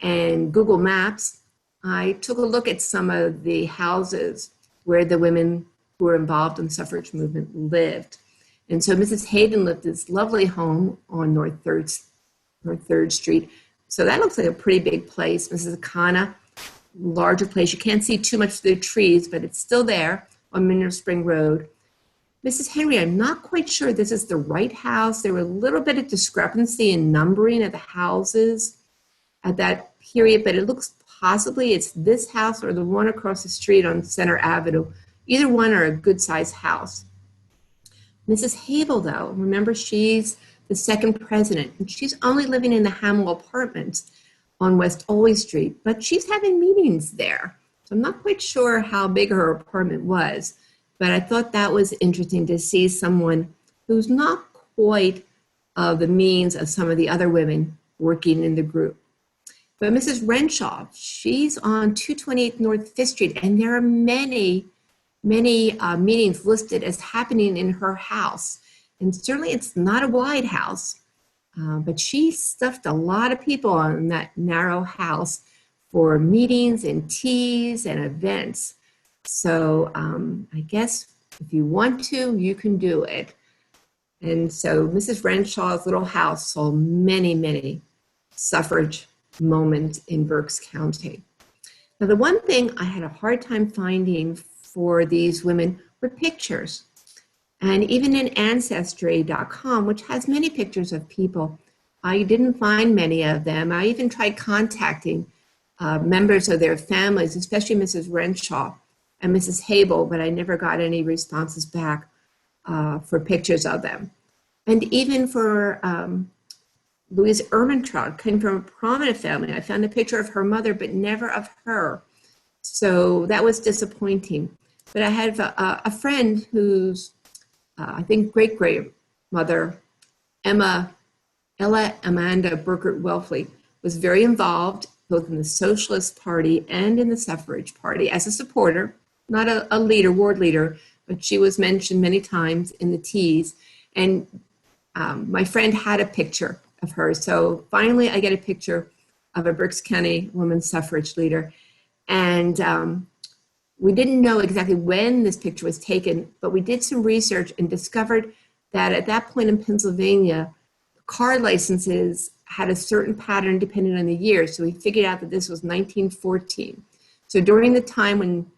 and Google Maps, I took a look at some of the houses where the women who were involved in the suffrage movement lived. And so Mrs. Hayden lived this lovely home on North 3rd Street. So that looks like a pretty big place. Mrs. Akana, larger place. You can't see too much of the trees, but it's still there on Mineral Spring Road. Mrs. Henry, I'm not quite sure this is the right house. There were a little bit of discrepancy in numbering of the houses at that period, but it looks possibly it's this house or the one across the street on Center Avenue. Either one are a good-sized house. Mrs. Habel, though, remember, she's the second president, and she's only living in the Hamill Apartments on West Oley Street, but she's having meetings there. So I'm not quite sure how big her apartment was, But I thought that was interesting to see someone who's not quite of the means of some of the other women working in the group. But Mrs. Renshaw, she's on 228 North Fifth Street, and there are many meetings listed as happening in her house. And certainly it's not a wide house, but she stuffed a lot of people in that narrow house for meetings and teas and events. So I guess if you want to, you can do it. And so Mrs. Renshaw's little house saw many suffrage moments in Berks County. Now, the one thing I had a hard time finding for these women were pictures. And even in Ancestry.com, which has many pictures of people, I didn't find many of them. I even tried contacting members of their families, especially Mrs. Renshaw and Mrs. Hable, but I never got any responses back for pictures of them. And even for Louise Ermintrout, came from a prominent family. I found a picture of her mother, but never of her. So that was disappointing. But I have a friend whose, I think, great-grandmother, Ella Amanda Burkert Welfley, was very involved both in the Socialist Party and in the Suffrage Party as a supporter, not a leader, ward leader, but she was mentioned many times in the teas. And my friend had a picture of her. So finally, I get a picture of a Berks County woman suffrage leader. And we didn't know exactly when this picture was taken, but we did some research and discovered that at that point in Pennsylvania, car licenses had a certain pattern depending on the year. So we figured out that this was 1914. So during the time when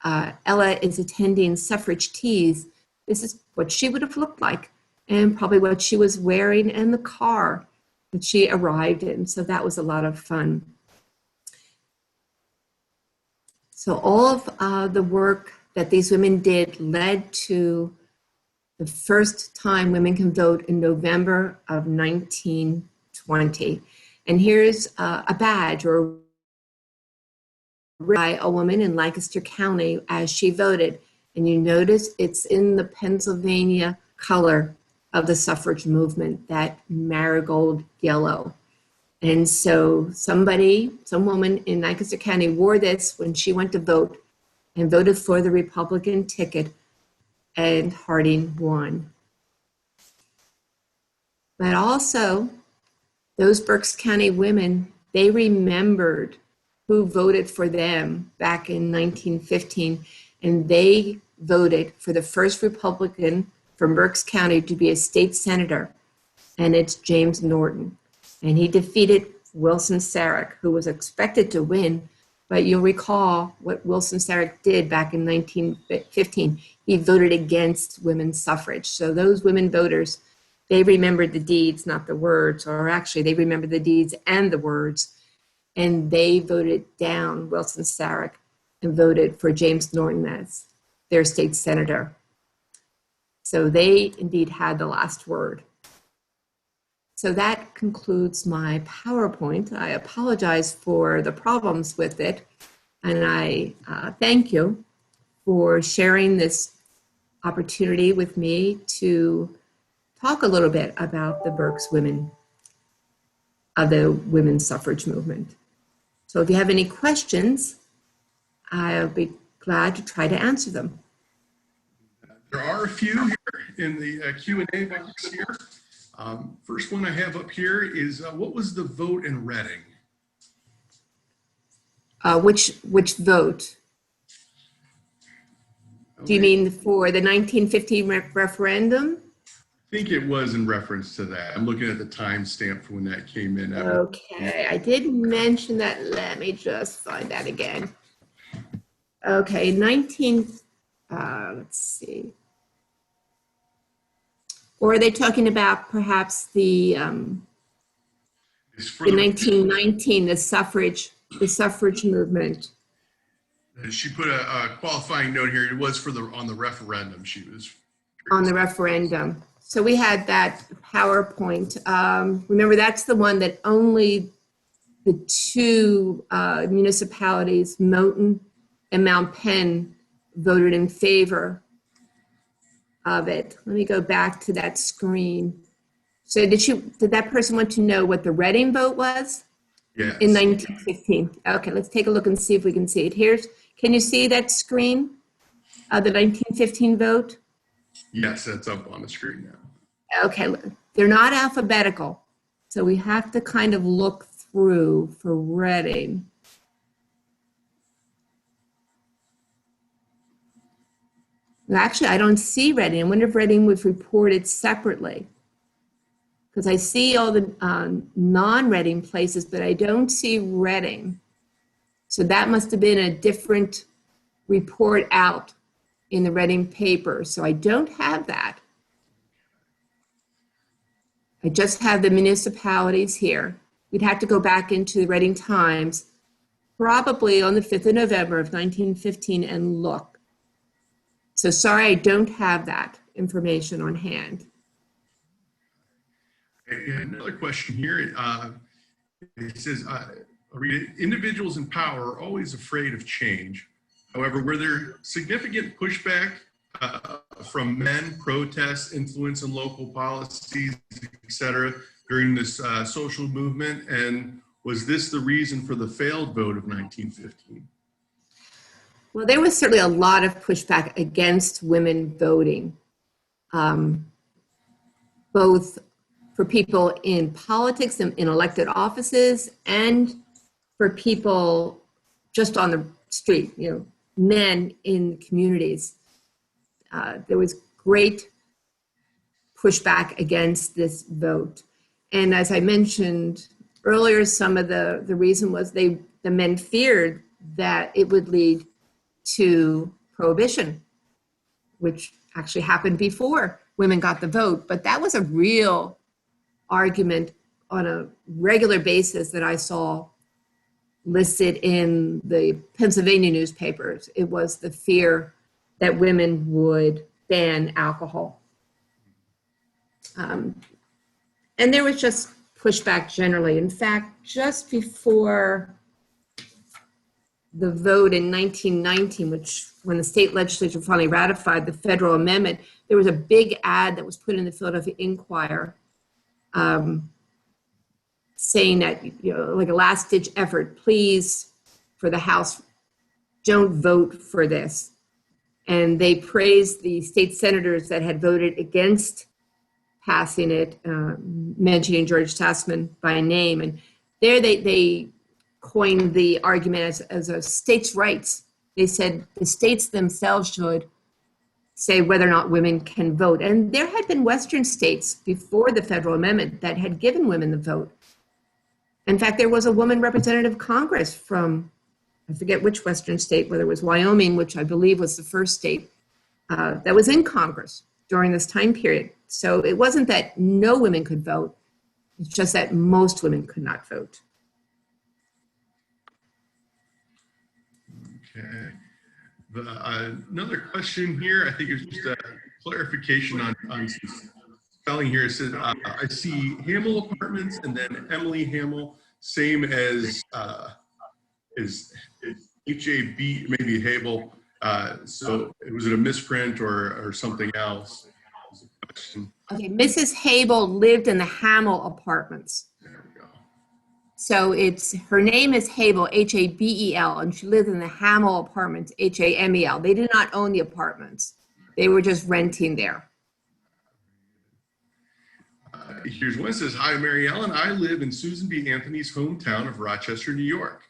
Ella is attending suffrage teas, this is what she would have looked like and probably what she was wearing in the car that she arrived in. So that was a lot of fun. So all of the work that these women did led to the first time women can vote in November of 1920. And here's a badge or by a woman in Lancaster County as she voted. And you notice it's in the Pennsylvania color of the suffrage movement, that marigold yellow. And so some woman in Lancaster County wore this when she went to vote and voted for the Republican ticket, and Harding won. But also, those Berks County women, they remembered who voted for them back in 1915, and they voted for the first Republican from Berks County to be a state senator, and it's James Norton. And he defeated Wilson Sarek, who was expected to win, but you'll recall what Wilson Sarek did back in 1915. He voted against women's suffrage. So those women voters, they remembered the deeds, not the words, or actually they remembered the deeds and the words, and they voted down Wilson Sarek and voted for James Norton as their state senator. So they indeed had the last word. So that concludes my PowerPoint. I apologize for the problems with it, and I thank you for sharing this opportunity with me to talk a little bit about the Berks women of the women's suffrage movement. So if you have any questions, I'll be glad to try to answer them. There are a few here in the Q&A box here. First one I have up here is what was the vote in Reading? Which vote? Okay. Do you mean for the 1915 referendum? I think it was in reference to that. I'm looking at the timestamp for when that came in. Okay, I did mention that. Let me just find that again. Okay, let's see. Or are they talking about perhaps the 1919, the suffrage movement? She put a qualifying note here. It was on the referendum. She was on the referendum. So we had that PowerPoint. Remember, that's the one that only the two municipalities, Moulton and Mount Penn, voted in favor of it. Let me go back to that screen. So did that person want to know what the Reading vote was in Yes. 1915? Okay, let's take a look and see if we can see it. Can you see that screen of the 1915 vote? Yes, that's up on the screen now. Okay, they're not alphabetical, so we have to kind of look through for Reading. Actually, I don't see Reading. I wonder if Reading was reported separately. Because I see all the non-Reading places, but I don't see Reading. So that must have been a different report out in the Reading paper. So I don't have that. I just have the municipalities here. We'd have to go back into the Reading Times, probably on the 5th of November of 1915 and look. So sorry, I don't have that information on hand. Another question here. It says, I'll read it. Individuals in power are always afraid of change. However, were there significant pushback from men, protests, influence in local policies, etc., during this social movement? And was this the reason for the failed vote of 1915? Well, there was certainly a lot of pushback against women voting, both for people in politics and in elected offices, and for people just on the street, men in communities. There was great pushback against this vote. And as I mentioned earlier, some of the reason was the men feared that it would lead to prohibition, which actually happened before women got the vote. But that was a real argument on a regular basis that I saw listed in the Pennsylvania newspapers. It was the fear that women would ban alcohol. And there was just pushback generally. In fact, just before the vote in 1919, which when the state legislature finally ratified the federal amendment, there was a big ad that was put in the Philadelphia Inquirer saying that, like a last-ditch effort, please, for the House, don't vote for this. And they praised the state senators that had voted against passing it, mentioning George Tassman by name. And there they coined the argument as a states' rights. They said the states themselves should say whether or not women can vote. And there had been Western states before the federal amendment that had given women the vote. In fact, there was a woman representative of Congress from, I forget which Western state, whether it was Wyoming, which I believe was the first state that was in Congress during this time period. So it wasn't that no women could vote. It's just that most women could not vote. Okay. Another question here, I think it's just a clarification on some spelling here. It says, I see Hamel Apartments and then Emily Hamel, same as H-A-B, maybe Habel. So was it a misprint or something else? Okay, Mrs. Habel lived in the Hamel Apartments. There we go. So her name is Habel, H-A-B-E-L, and she lived in the Hamel Apartments, H-A-M-E-L. They did not own the apartments. They were just renting there. Here's one that says, hi, Mary Ellen. I live in Susan B. Anthony's hometown of Rochester, New York.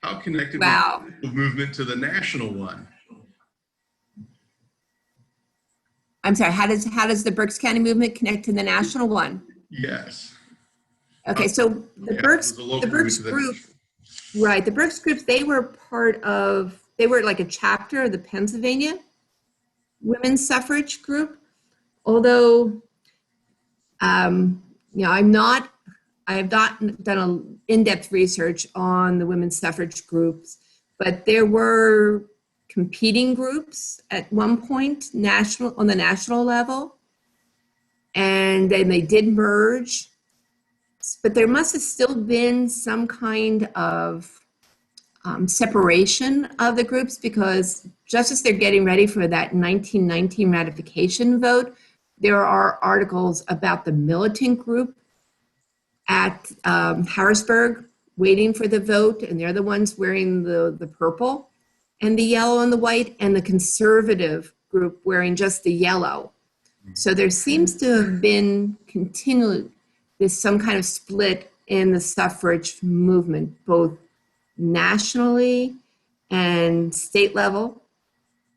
How connected Wow. was the movement to the national one? I'm sorry, how does the Berks County movement connect to the national one? Yes. Okay, so the Berks group, right, the Berks group, they were like a chapter of the Pennsylvania women's suffrage group. Although, I have not done an in-depth research on the women's suffrage groups, but there were competing groups at one point on the national level, and then they did merge. But there must have still been some kind of separation of the groups, because just as they're getting ready for that 1919 ratification vote, there are articles about the militant group at Harrisburg waiting for the vote, and they're the ones wearing the purple and the yellow and the white, and the conservative group wearing just the yellow. So there seems to have been continually there's some kind of split in the suffrage movement, both nationally and state level.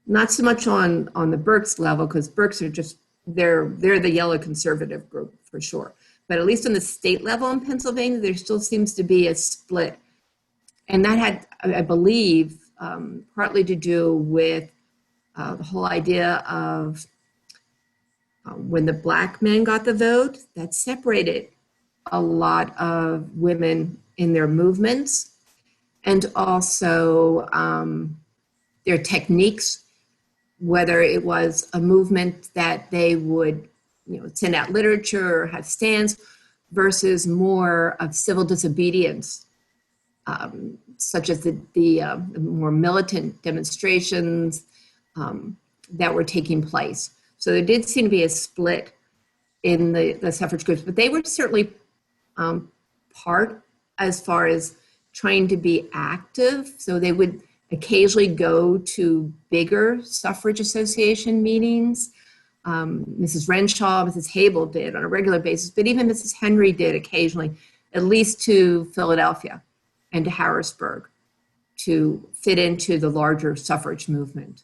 Not so much on the Berks level, because Berks are just, they're the yellow conservative group for sure. But at least on the state level in Pennsylvania, there still seems to be a split. And that had, I believe, partly to do with the whole idea of when the black men got the vote, that separated a lot of women in their movements, and also their techniques, whether it was a movement that they would, send out literature or have stands, versus more of civil disobedience, such as the more militant demonstrations that were taking place. So there did seem to be a split in the suffrage groups, but they were certainly part as far as trying to be active. So they would occasionally go to bigger suffrage association meetings. Mrs. Renshaw, Mrs. Hable did on a regular basis, but even Mrs. Henry did occasionally, at least to Philadelphia and to Harrisburg, to fit into the larger suffrage movement.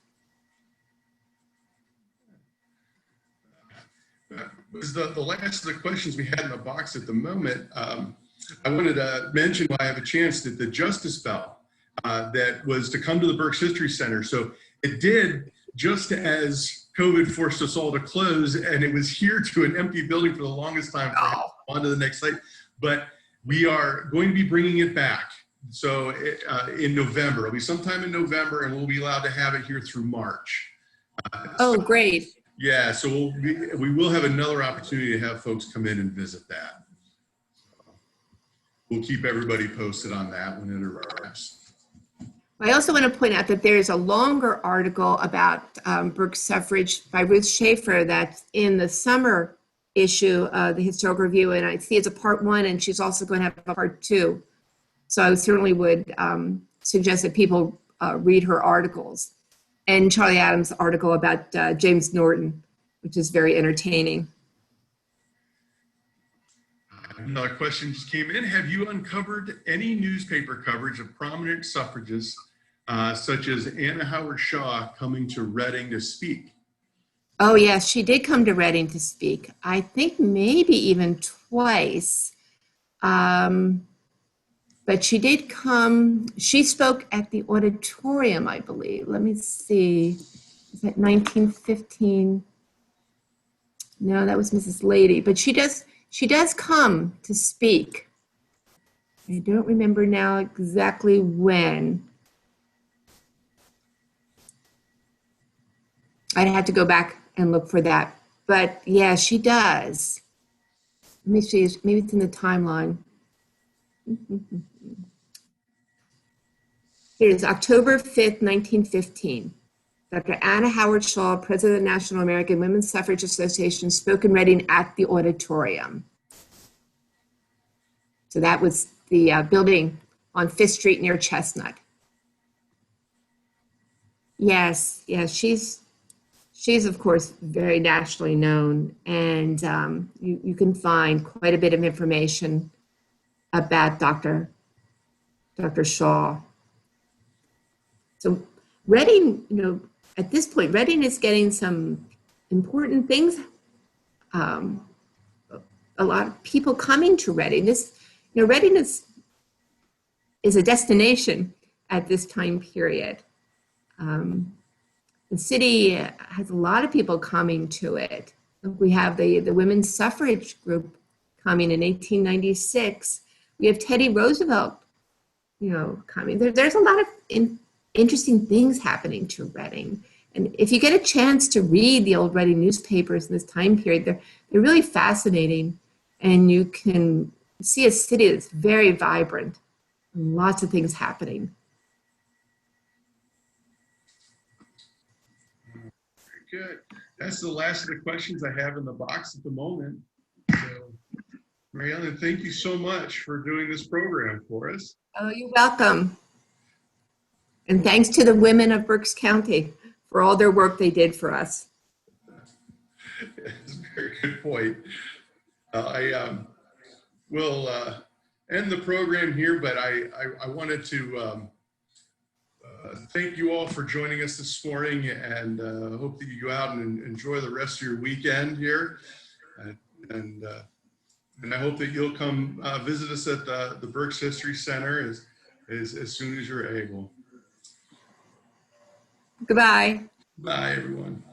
Was the last of the questions we had in the box at the moment. I wanted to mention, while I have a chance, that the Justice Bell that was to come to the Berks History Center. So it did, just as COVID forced us all to close, and it was here to an empty building for the longest time, on to the next slide. But we are going to be bringing it back. So in November, it'll be sometime in November, and we'll be allowed to have it here through March. Oh, great. Yeah, so we will have another opportunity to have folks come in and visit that. We'll keep everybody posted on that when it arrives. I also want to point out that there's a longer article about Berks suffrage by Ruth Schaefer that's in the summer issue of the Historical Review, and I see it's a part 1, and she's also going to have a part 2. So I certainly would suggest that people read her articles, and Charlie Adams' article about James Norton, which is very entertaining. Another question just came in. Have you uncovered any newspaper coverage of prominent suffragists, such as Anna Howard Shaw, coming to Reading to speak? Oh, yes, she did come to Reading to speak. I think maybe even twice. But she did come, she spoke at the auditorium, I believe. Let me see. Is that 1915? No, that was Mrs. Lady. But she does come to speak. I don't remember now exactly when. I'd have to go back and look for that. But yeah, she does. Let me see, maybe it's in the timeline. Here it is, October 5th, 1915. Dr. Anna Howard Shaw, President of the National American Women's Suffrage Association, spoke in Reading at the auditorium. So that was the building on 5th Street near Chestnut. Yes, she's of course very nationally known, and you can find quite a bit of information about Dr. Shaw. So Reading, at this point, Reading is getting some important things. A lot of people coming to Reading. Reading is a destination at this time period. The city has a lot of people coming to it. We have the women's suffrage group coming in 1896. We have Teddy Roosevelt, coming. There's a lot of interesting things happening to Reading. And if you get a chance to read the old Reading newspapers in this time period, they're really fascinating. And you can see a city that's very vibrant and lots of things happening. good. That's the last of the questions I have in the box at the moment. So, Mary Ellen, thank you so much for doing this program for us. Oh, you're welcome. And thanks to the women of Berks County for all their work they did for us. That's a very good point. I will end the program here, but I wanted to thank you all for joining us this morning, and hope that you go out and enjoy the rest of your weekend here. And I hope that you'll come visit us at the Berks History Center as soon as you're able. Goodbye. Bye, everyone.